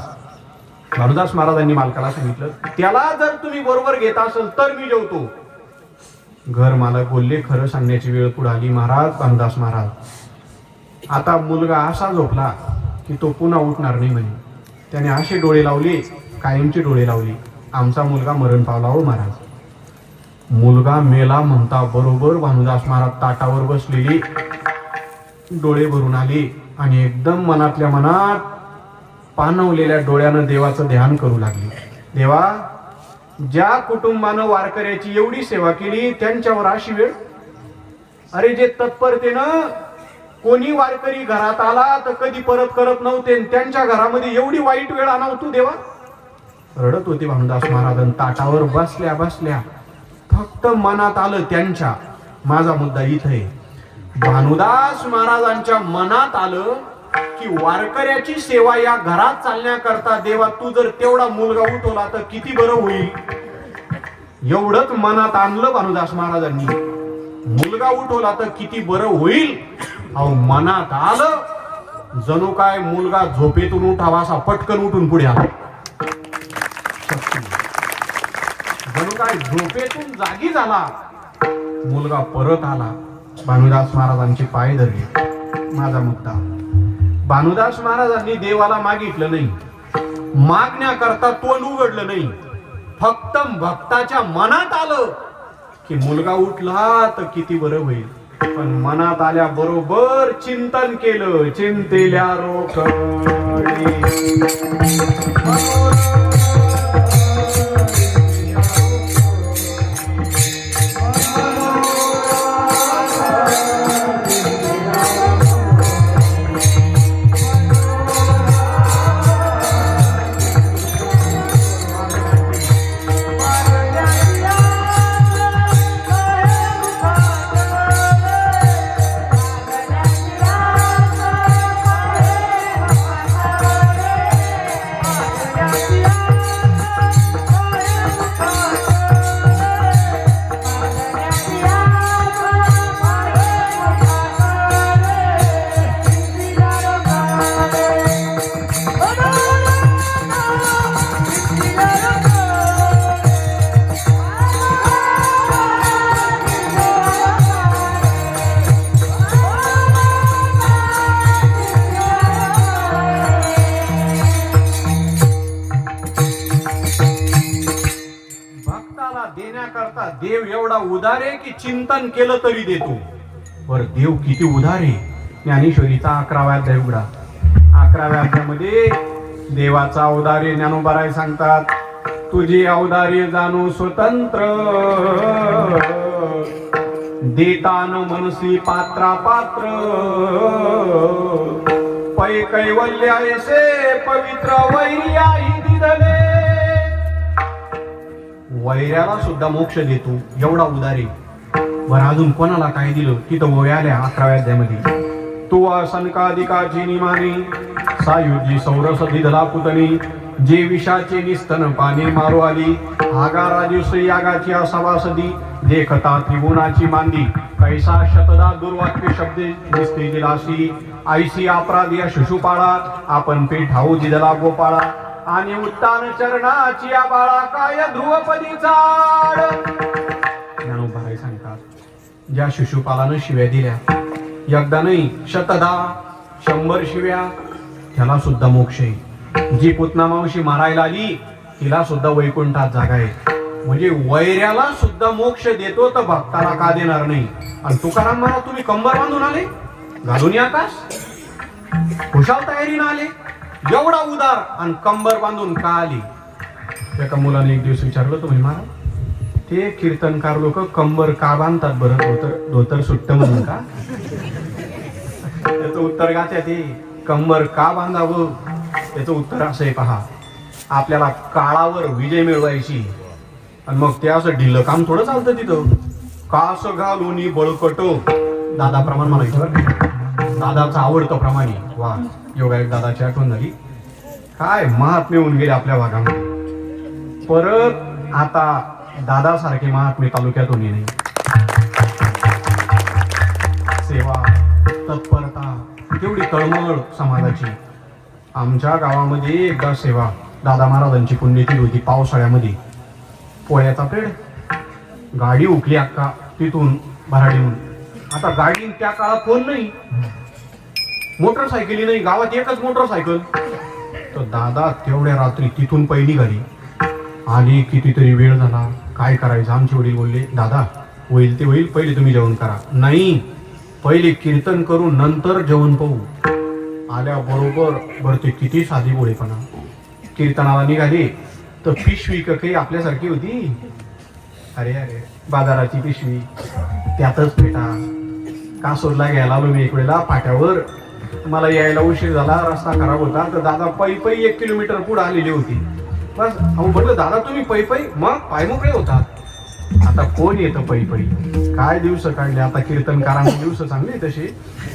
भानुदास महाराजांनी मालकाला सांगितलं, त्याला जर तुम्ही बरोबर घेत असेल तर मी जेवतो. घर मालक बोलले, खरं सांगण्याची वेळ पुढे आली महाराज. भानुदास महाराज, आता मुलगा असा झोपला की तो पुन्हा उठणार नाही म्हणे. त्याने असे डोळे लावले, कायमचे डोळे लावले, आमचा मुलगा मरण पावला हो महाराज. मुलगा मेला म्हणता बरोबर भानुदास महाराज ताटावर बसलेली, डोळे भरून आले आणि एकदम मनातल्या मनात पाणवलेल्या डोळ्यानं देवाचं ध्यान करू लागले. देवा, ज्या कुटुंबानं वारकऱ्याची एवढी सेवा केली त्यांच्यावर अशी वेळ. अरे जे तत्परतेनं कोणी वारकरी घरात आला तर कधी परत करत नव्हते, त्यांच्या घरामध्ये एवढी वाईट वेळ आणाव तू देवा. रडत होते भानुदास महाराज. ताटावर बसल्या बसल्या फक्त मनात आलं त्यांच्या, माझा मुद्दा इथं आहे, भानुदास महाराजांच्या मनात आलं की वारकऱ्याची सेवा या घरात चालण्याकरता देवा तू जर तेवढा मुलगा उठवला तर किती बरं होईल. एवढंच मनात आणलं भानुदास महाराजांनी. मुलगा उठवला तर किती बरं होईल. अहो मनात आलं जणू काय मुलगा झोपेतून उठावा असा पटकन उठून पुढे आला. जणू काय झोपेतून जागी झाला. मुलगा परत आला. भानुदास महाराजांचे पाय धरले. माझा मुद्दा, भानुदास महाराजांनी देवाला मागितलं नाही, मागण्याकरता तोंड उघडलं नाही, फक्त भक्ताच्या मनात आलं की मुलगा उठला तर किती बरं होईल. पण मनात आल्या बरोबर चिंतन केलं. चिंतेल्या रोकडी देण्याकरता देव एवढा उदार आहे की चिंतन केलं तरी देतो. बर देव किती उदार आहे. ज्ञानेश्वरीचा 11वा अध्याय उघडा. 11व्या अध्यायामध्ये देवाचा औदार्य ज्ञानोबाराय सांगतात. तुझे औदार्य जाणू स्वतंत्र, देतान मनसी पात्रा पात्र, पै कैवल्य ऐसे पवित्र वैर्याही दिदले. वैर्याला सुद्धा मोक्ष देतो एवढा उदारी. बरं अजून कोणाला काय दिलं तिथं ओव्या आल्या 11व्या अध्यायामध्ये. तो असनकाधिकाची निमानी, सायुजी सौरस दिधला पुतणी, जे विषाचे निस्तन पाने मारू आली, आगा राजश्री यागाची असावासदी, देखता त्रिगुणाची मांदी, कैसा शतदा दुर्वाक्य शब्द दिसते दिलासी, आईसी अपराधी शिशुपाळा, आपण पेठाऊ दिधला गोपाळा, आणि उत्तान चरणाची आबाळा काय ध्रुवपदी चाड. ज्ञानोबाराय सांगतात ज्या शिशुपालानं शिव्या दिल्या, एकदा नाही शतदा 100 शिव्या, त्याला सुद्धा मोक्ष आहे. जी पुतना मावशी मारायला आली तिला सुद्धा वैकुंठात जागा आहे. म्हणजे वैर्याला सुद्धा मोक्ष देतो तर भक्ताला का देणार नाही. आणि तुकाराम महाराज तुम्ही कंबर बांधून आले, घालून आकाश खुशाल तयारीनं आले, एवढा उदार आणि कंबर बांधून का आली. एका मुलाने एक दिवस विचारलं, तुम्ही महाराज ते कीर्तनकार लोक कंबर का बांधतात बरं, धोतर सुट्ट म्हणून का. त्याचं उत्तर गाच्या ते कंबर का बांधावं. त्याचं उत्तर असं आहे, पहा आपल्याला काळावर विजय मिळवायची आणि मग ते असं ढिल्लं काम थोडं चालतं तिथं. कास घालून बळकट दादा प्रमाण म्हणायचं, दादाचं आवडतं प्रमाणे. वा योगायोग दादाची आठवण झाली. काय महात्मे होऊन गेले आपल्या भागामध्ये. परत आता दादासारखे महात्मे तालुक्यातून येणे. सेवा तत्परता तेवढी तळमळ समाजाची. आमच्या गावामध्ये एकदा सेवा दादा महाराजांची पुण्यतिथी होती. पावसाळ्यामध्ये पोळ्याचा पेड, गाडी उकली अक्का तिथून भराडीहून. आता गाडी त्या काळात फोन नाही, मोटरसायकली नाही, गावात एकच मोटरसायकल. तर दादा तेवढ्या रात्री तिथून पहिली गाडी आली. कितीतरी वेळ झाला, काय करायचं. आमचे वडील बोलले, दादा होईल ते होईल, पहिले तुम्ही जेवण करा. नाही, पहिले कीर्तन करू नंतर जेवण पाहू. आल्या बरोबर बरं ते किती साधी बोळेपणा. कीर्तनाला निघाले तर पिशवी काही आपल्यासारखी होती. अरे अरे बाजाराची पिशवी, त्यातच पेटा. कासोरला घ्यायला आलो मी एक वेळेला फाट्यावर. मला यायला उशीर झाला, रस्ता खराब होता. तर दादा पै 1 किलोमीटर पुढे आलेली होती. बस अहो म्हटलं दादा तुम्ही पै पै मग पाय मोकळे होतात. आता कोण येतं पै पै? काय दिवस काढले आता कीर्तनकारांचे दिवस चांगले तसे,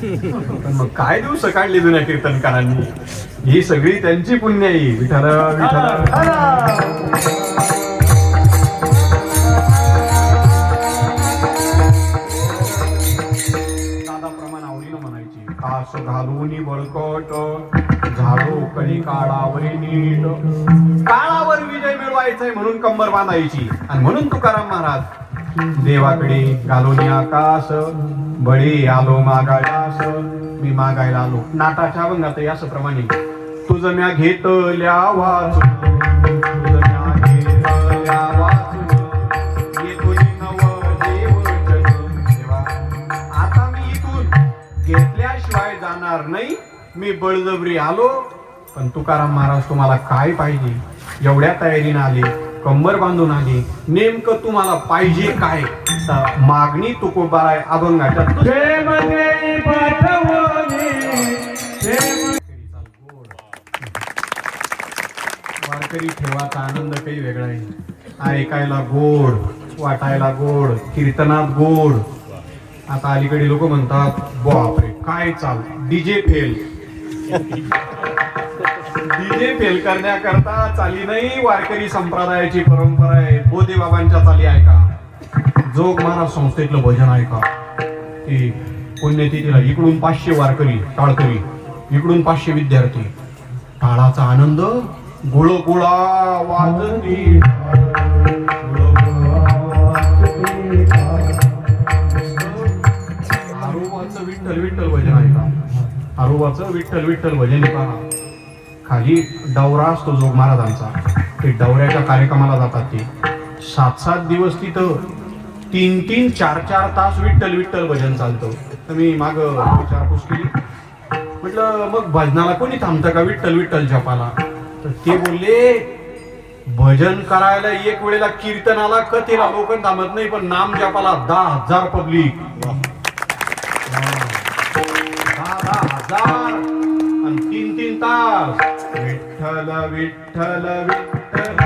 पण मग काय दिवस काढले जुन्या कीर्तनकारांनी. ही सगळी त्यांची पुण्य आहे. विठ्ठल विठ्ठल कास घालून बळकट झाडो कळी काळावरी नीट. काळावर विजय मिळवायचाय म्हणून कंबर बांधायची. आणि म्हणून तुकाराम महाराज देवाकडे घालून आकाश बळी आलो मागायास. मी मागायला आलो. नाटाच्या अभंगात असं प्रमाणे तुझं म्या घेतल्या वाचून, तुझं म्या घेतल्या वाचून येतो देवा. आता मी इथून घेतल्याशिवाय जाणार नाही. मी बळजबरी आलो. पण तुकाराम महाराज तुम्हाला काय पाहिजे? एवढ्या तयारीने आले, कंबर बांधून आले. नेमकं तुम्हाला पाहिजे काय? तर मागणी तुकोबा आहे अभंगाच्या. प्रेम देई पाठवणी, प्रेम वारकरी ठेवाचा आनंद काही वेगळा आहे. ऐकायला गोड, वाटायला गोड, कीर्तनात गोड. आता अलीकडे लोक म्हणतात बापरे काय चाल डीजे फेल. डीजे फेल करण्याकरता चाली नाही. वारकरी संप्रदायाची परंपरा आहे. बोधे बाबांच्या चाली ऐका, जोग महाराज संस्थेतलं भजन ऐका. ती पुण्यतिथीला इकडून 500 वारकरी टाळकरी, इकडून 500 विद्यार्थी. टाळाचा आनंद गुळगुळा वाजती. आरोबाचं विठ्ठल विठ्ठल भजन ऐका. आरोबाचं विठ्ठल विठ्ठल भजन पहा. खाली डवरा असतो जोग महाराजांचा. ते डवऱ्याच्या कार्यक्रमाला जातात. ते 7-7 दिवस तिथं 3-3, 4-4 तास विठ्ठल विठ्ठल भजन चालतं. तर मी माग विचारपूस केली. म्हटलं मग भजनाला कोणी थांबतं का विठ्ठल विठ्ठल जपाला? तर ते बोलले भजन करायला एक वेळेला कीर्तनाला कथेला लोक थांबत नाही, पण नाम जपाला 10,000 पब्लिक. 10,000 आणि 3-3 तास. विठ्ठल विठ्ठल विठ्ठल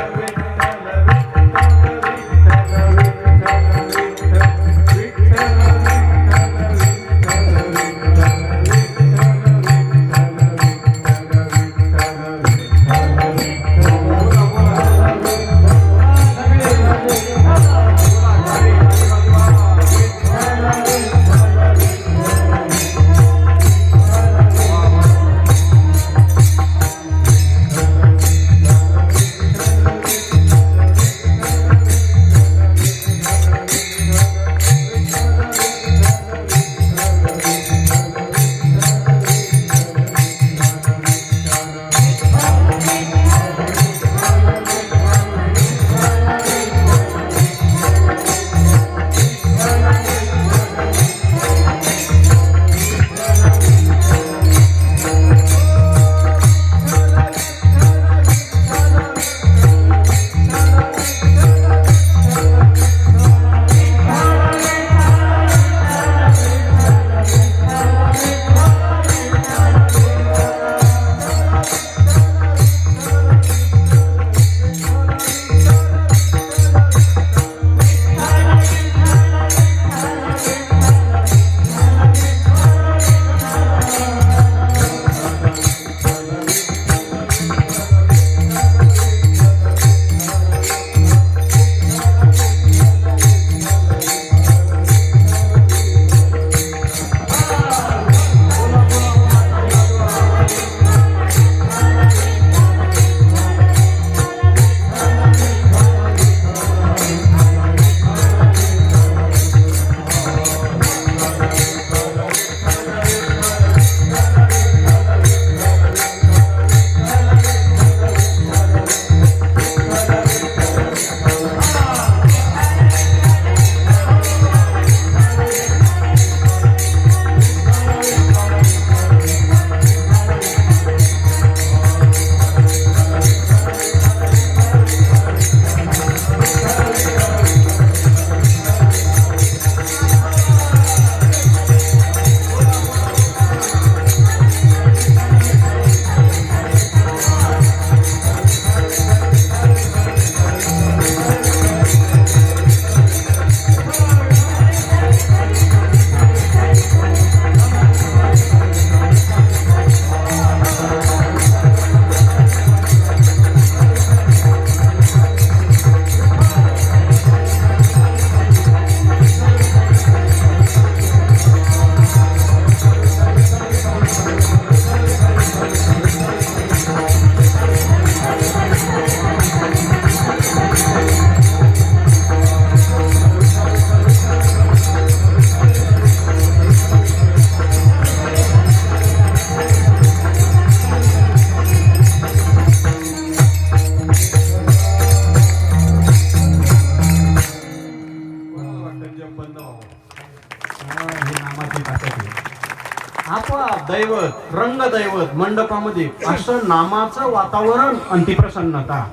दैवत रंगदैवत मंडपामध्ये असं नामाचं वातावरण आणि ती प्रसन्नता.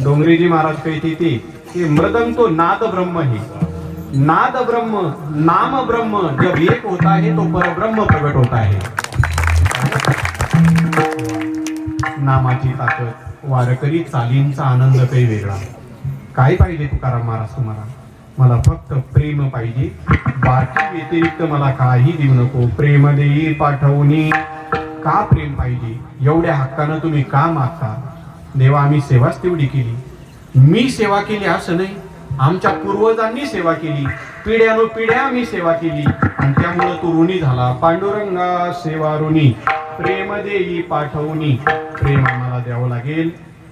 डोंगरीजी महाराज कहते थे कि मृदंग तो नाद ब्रह्म है, नाद ब्रह्म नाम ब्रह्म जब एक होता है तो परब्रह्म प्रकट होता है. नामाची ताकद, वारकरी चालींचा आनंद काही वेगळा. काय पाहिजे तुकाराम महाराज तुम्हाला? मला फक्त प्रेम पाहिजे, बाकी व्यतिरिक्त मला काही देऊ नको. प्रेम देई पाठवणी. का प्रेम पाहिजे? एवढ्या हक्कानं तुम्ही का मागता? देवा आम्ही सेवाच तेवढी केली. मी सेवा केली असं नाही, आमच्या पूर्वजांनी सेवा केली, पिढ्यानुपिढ्या आम्ही सेवा केली आणि त्यामुळं तू ऋणी झाला. पांडुरंगा सेवा ऋणी, प्रेम देई पाठवणी. प्रेम आम्हाला द्यावं लागेल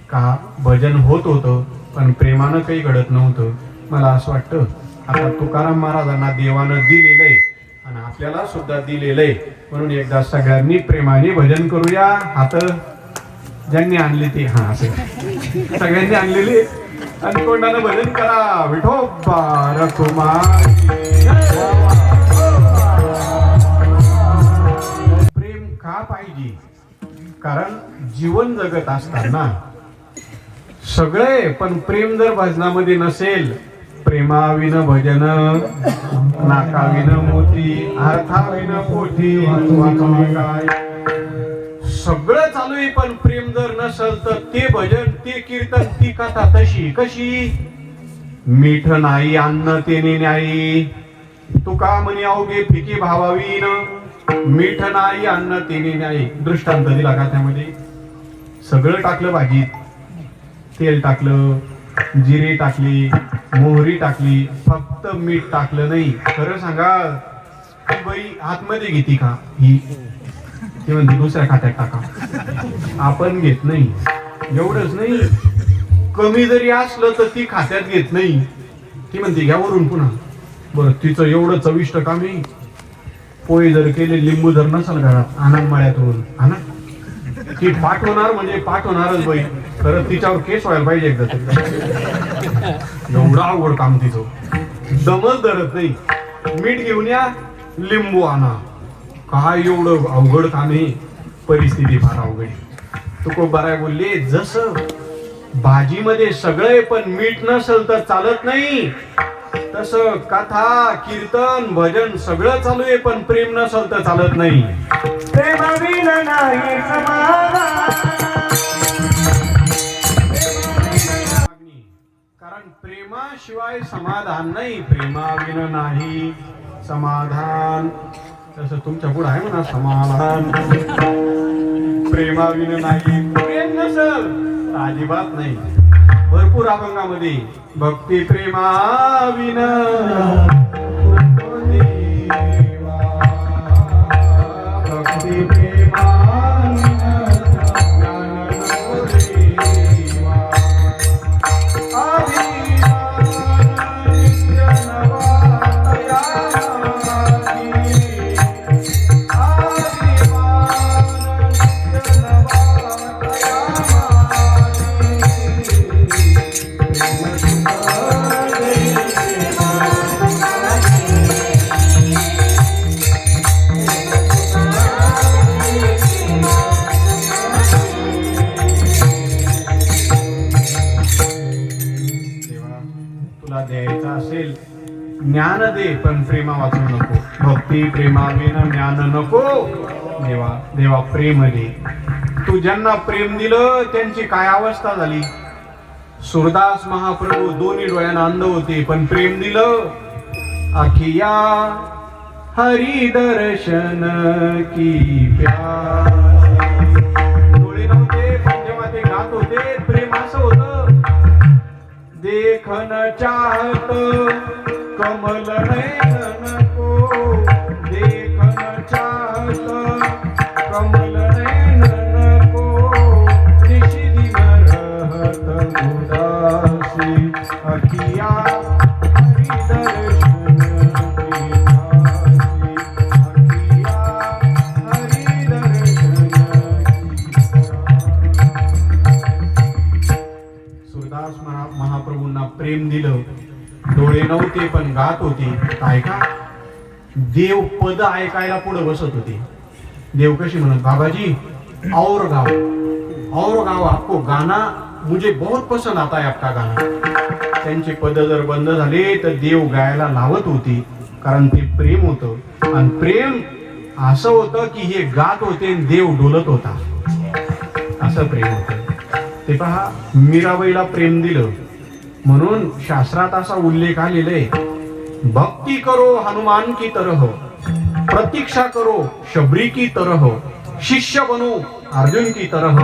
का? भजन होत होतं पण प्रेमानं काही घडत नव्हतं. मला असं वाटतं आता तुकाराम महाराजांना देवानं दिलेलंय आणि आपल्याला सुद्धा दिलेलंय, म्हणून एकदा सगळ्यांनी प्रेमाने भजन करूया. हात ज्यांनी आणले ते हा असं सगळ्यांनी आणलेले आणि कोणाला भजन करा. विठोबा रखुमाई. प्रेम का पाहिजे? कारण जीवन जगत असताना सगळे पण प्रेम जर भजनामध्ये नसेल, प्रेमाविन भजन नाकाविन मोती, अर्थाविन पोटी. काय सगळं चालू आहे पण प्रेम जर नसेल तर ते भजन, ते कीर्तन, ती कथा तशी कशी? मीठ नाही अन्न तेने नाही, तुका म्हणे अवघे फिकी भावावीन. मीठ नाही अन्न तेने नाही. दृष्टांत दिला का त्यामध्ये? सगळं टाकलं भाजीत, तेल टाकलं, जिरे टाकली, मोहरी टाकली, फक्त मीठ टाकलं नाही. खरं सांगा ती बाई आतमध्ये घेते का? ही ती म्हणते दुसऱ्या खात्यात टाका. आपण घेत नाही. एवढंच नाही, कमी जरी असलं तर ती खात्यात घेत नाही. ती म्हणते घ्या वरून पुन्हा. बरं तिचं एवढं चविष्ट काम आहे. पोहे जर केले, लिंबू जर नसेल घरात, आनंद मळ्यातून आणा. ती पाठवणार म्हणजे पाठवणारच बाई. खरं तिच्यावर केस व्हायला पाहिजे एकदा तरी. एवढं अवघड काम तिचं, दमच धरत नाही. मीठ घेऊन या, लिंबू आणा. काय एवढं अवघड काम आहे? परिस्थिती फार अवघड आहे. तुकोबाराय बोलले जसं भाजीमध्ये सगळे पण मीठ नसेल तर चालत नाही, तसं कथा कीर्तन भजन सगळं चालू आहे पण प्रेम नसेल तर चालत नाही. प्रेमाविन नाही समाधान. कारण प्रेमाशिवाय समाधान नाही. प्रेमाविन नाही समाधान. तसं तुमच्या पुढे आहे म्हणा समाधान. प्रेमाविन नाही. प्रेम नसल तर अजिबात नाही. भरपूर अभंगामध्ये भक्ती प्रेमाविन भक्ती प्रेमाविन द्यायचा असेल ज्ञान दे पण प्रेमा वाचू नको. भक्ती प्रेमाविन ज्ञान नको. देवा देवा प्रेम दे. तू ज्यांना प्रेम दिलं त्यांची काय अवस्था झाली? सूरदास महाप्रभू दोन्ही डोळ्यांना अंध होते पण प्रेम दिलं. अखिया हरी दर्शन की प्यास. डोळे नव्हते पण जेव्हा ते गात होते प्रेम असं होतं. देखन चाहत कमल नयन को, देखन चाहत कमल नयन को, निशि दिन रहत उदासी. अखिया हरि दर्शन की प्यासी. अखिया हरि दर्शन की. सूरदास महाप्रभूंना प्रेम दिलं. डोळे नव्हते पण गात होते. काय का? देव पद ऐकायला पुढे बसत होते. देव कशी म्हणत, बाबाजी और गाओ आपको गाना मुझे बहुत पसंद आता है आपका गाना. त्यांचे पद जर बंद झाले तर देव गायला लावत होती, कारण ते प्रेम होतं. आणि प्रेम असं होतं की हे गात होते आणि देव डोलत होता, असं प्रेम होतं. ते पहा, मीराबाईला प्रेम दिलं म्हणून शास्त्रात असा उल्लेख आलेला आहे, भक्ति करो हनुमान की तरह, प्रतीक्षा करो शबरी की तरह, शिष्य बनो अर्जुन की तरह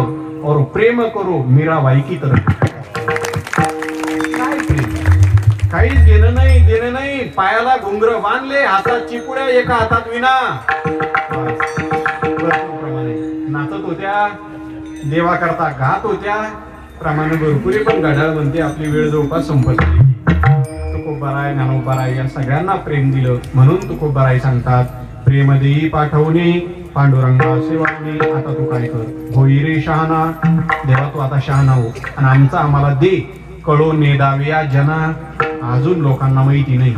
और प्रेम करो मीराबाई की तरह. काय प्रेम? काहीच देणं नाही. पायाला घुंगर बांधले, हातात चिपुड्या, एका हातात विना. प्रमाणे नाचत होत्या, देवा करता गात होत्या. प्रमाणे भरपुरी, पण घड्याळ म्हणते आपली वेळ जवळपास संपत आली. तुकोबाराय, ज्ञानोबाराय या सगळ्यांना प्रेम दिलं म्हणून तुकोबाराय सांगतात, प्रेम देई पाठवणे पांडुरंगा सेवाने. आता तू काय कर, होई रे शहाणा, देवा तू आता शहाणा हो आणि आमचा आम्हाला दे कळो नेदाव्या जना. अजून लोकांना माहिती नाही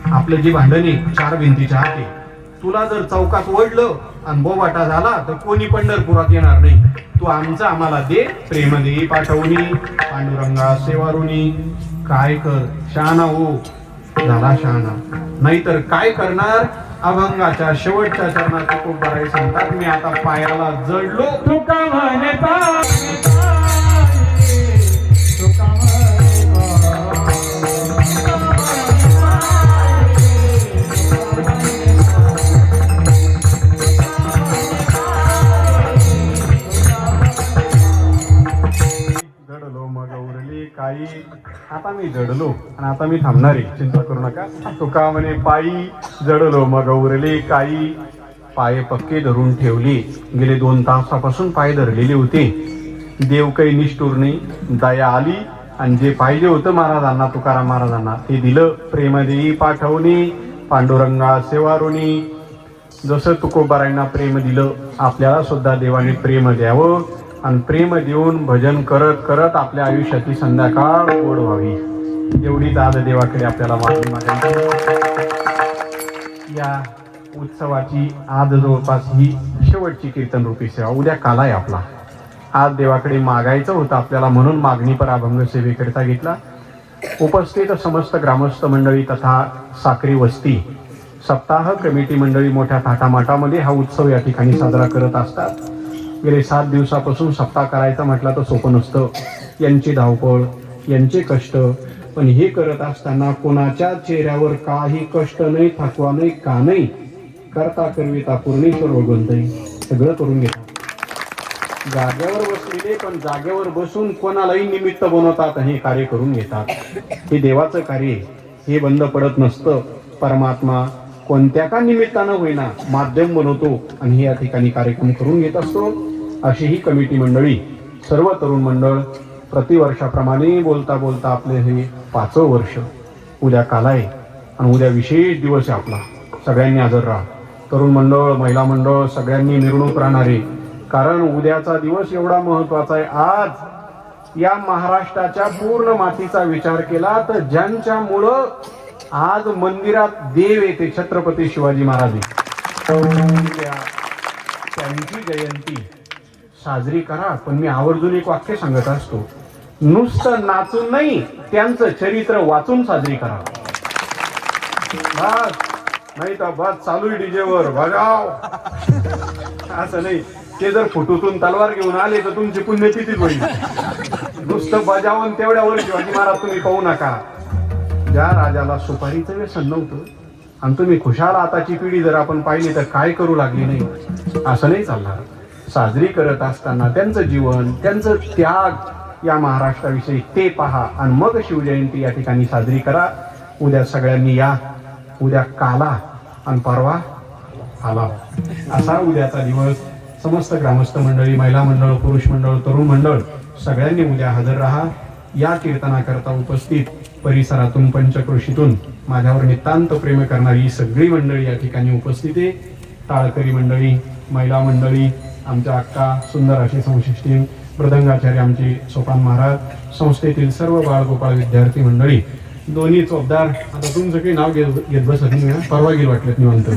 आपलं जे भांडणे चार भिंतीच्या आत आहे. तुला जर चौकात ओढलं आणि बोबाटा झाला तर कोणी पंढरपुरात येणार नाही. तू आमचा आम्हाला दे, प्रेम देई पाठवणी पांडुरंगा सेवारुणी. काय कर, शहाणा हो. झाला शहाणा, नाहीतर काय करणार. अभंगाच्या शेवटच्या चरणात तुकोबाराय सांगतात, मी आता पायाला जडलो. तुका म्हणे जडलो मग उरली काही. आता मी जडलो आणि आता मी थांबणार आहे, चिंता करू नका. तुका म्हणे पायी जडलो मग उरले काही. पाय पक्के धरून ठेवले, गेले 2 तासापासून पाय धरलेले होते. देव काही निष्ठुर नाही, दया आली आणि जे पाहिजे होतं महाराजांना, तुकाराम महाराजांना, ते दिलं. प्रेम देई पाठवणी पांडुरंगा सेवारुणी. जसं तुकोबारायांना प्रेम दिलं, आपल्याला सुद्धा देवाने प्रेम द्यावं आणि प्रेम देऊन भजन करत करत आपल्या आयुष्याची संध्याकाळ गोड व्हावी, एवढीच आज देवाकडे आपल्याला मागणी मागायची. या उत्सवाची आज जवळपास ही शेवटची कीर्तन रूपी सेवा. उद्या काल आहे आपला. आज देवाकडे मागायचं होतं आपल्याला म्हणून मागणीपर अभंग सेवेकरिता घेतला. उपस्थित समस्त ग्रामस्थ मंडळी तथा साक्री वस्ती सप्ताह कमिटी मंडळी मोठ्या थाटामाटामध्ये हा उत्सव या ठिकाणी साजरा करत असतात. गेले 7 दिवसापासून सप्ताह करायचा म्हटलं तर सोपं नसतं. यांची धावपळ, यांचे कष्ट, पण हे करत असताना कोणाच्या चेहऱ्यावर काही कष्ट नाही, थकवा नाही, का नाही. करता करविता पूर्णेश्वर भगवंतई सगळं करून घेतात. जागेवर बसलेले पण जागेवर बसून कोणालाही निमित्त बनवतात आणि हे कार्य करून घेतात. हे देवाचं कार्य, हे बंद पडत नसतं. परमात्मा कोणत्या का निमित्तानं होईना माध्यम बनवतो आणि हे या ठिकाणी कार्यक्रम करून घेत असतो. अशी ही कमिटी मंडळी, सर्व तरुण मंडळ प्रतिवर्षाप्रमाणे बोलता बोलता आपले हे 5वं वर्ष. उद्या काल आहे आणि उद्या विशेष दिवस आहे आपला. सगळ्यांनी हजर राहा. तरुण मंडळ, महिला मंडळ सगळ्यांनी मिरवणूक राहणारे, कारण उद्याचा दिवस एवढा महत्वाचा आहे. आज या महाराष्ट्राच्या पूर्ण मातीचा विचार केला तर ज्यांच्यामुळं आज मंदिरात देव येते, छत्रपती शिवाजी महाराज, त्यांची जयंती साजरी करा. पण मी आवर्जून एक वाक्य सांगत असतो, नुसतं नाचून नाही, त्यांचं चरित्र वाचून साजरी करा. बस, नाही तर बस चालू डीजेवर बजाव, असं नाही. ते जर फुटूतून तलवार घेऊन आले तर तुमची पुण्यतिथीच होईल. नुसतं बजावून तेवढ्यावर शिवाजी महाराज तुम्ही पाहू नका. ज्या राजाला सुपारीचं व्यसन नव्हतं आणि तुम्ही खुशाल आताची पिढी जर आपण पाहिली तर काय करू लागली नाही, असं नाही चालणार. साजरी करत असताना त्यांचं जीवन, त्यांचं त्याग या महाराष्ट्राविषयी ते पहा आणि मग शिवजयंती या ठिकाणी साजरी करा. उद्या सगळ्यांनी या. उद्या काला आणि परवा आला, असा उद्याचा दिवस. समस्त ग्रामस्थ मंडळी, महिला मंडळ, पुरुष मंडळ, तरुण मंडळ सगळ्यांनी उद्या हजर राहा. या कीर्तनाकरता उपस्थित परिसरातून, पंचक्रोशीतून माझ्यावर नितांत प्रेम करणारी ही सगळी मंडळी या ठिकाणी उपस्थित आहे. टाळकरी मंडळी, महिला मंडळी, आमच्या अक्का, सुंदर अशी संशिष्टी, मृदंगाचार्य आमचे सोपान महाराज, संस्थेतील सर्व बाळगोपाळ विद्यार्थी मंडळी, दोन्ही चोपदार. आता तुमचं काही नाव घेत बसत नाही, परवा गेल वाटलं निवांत.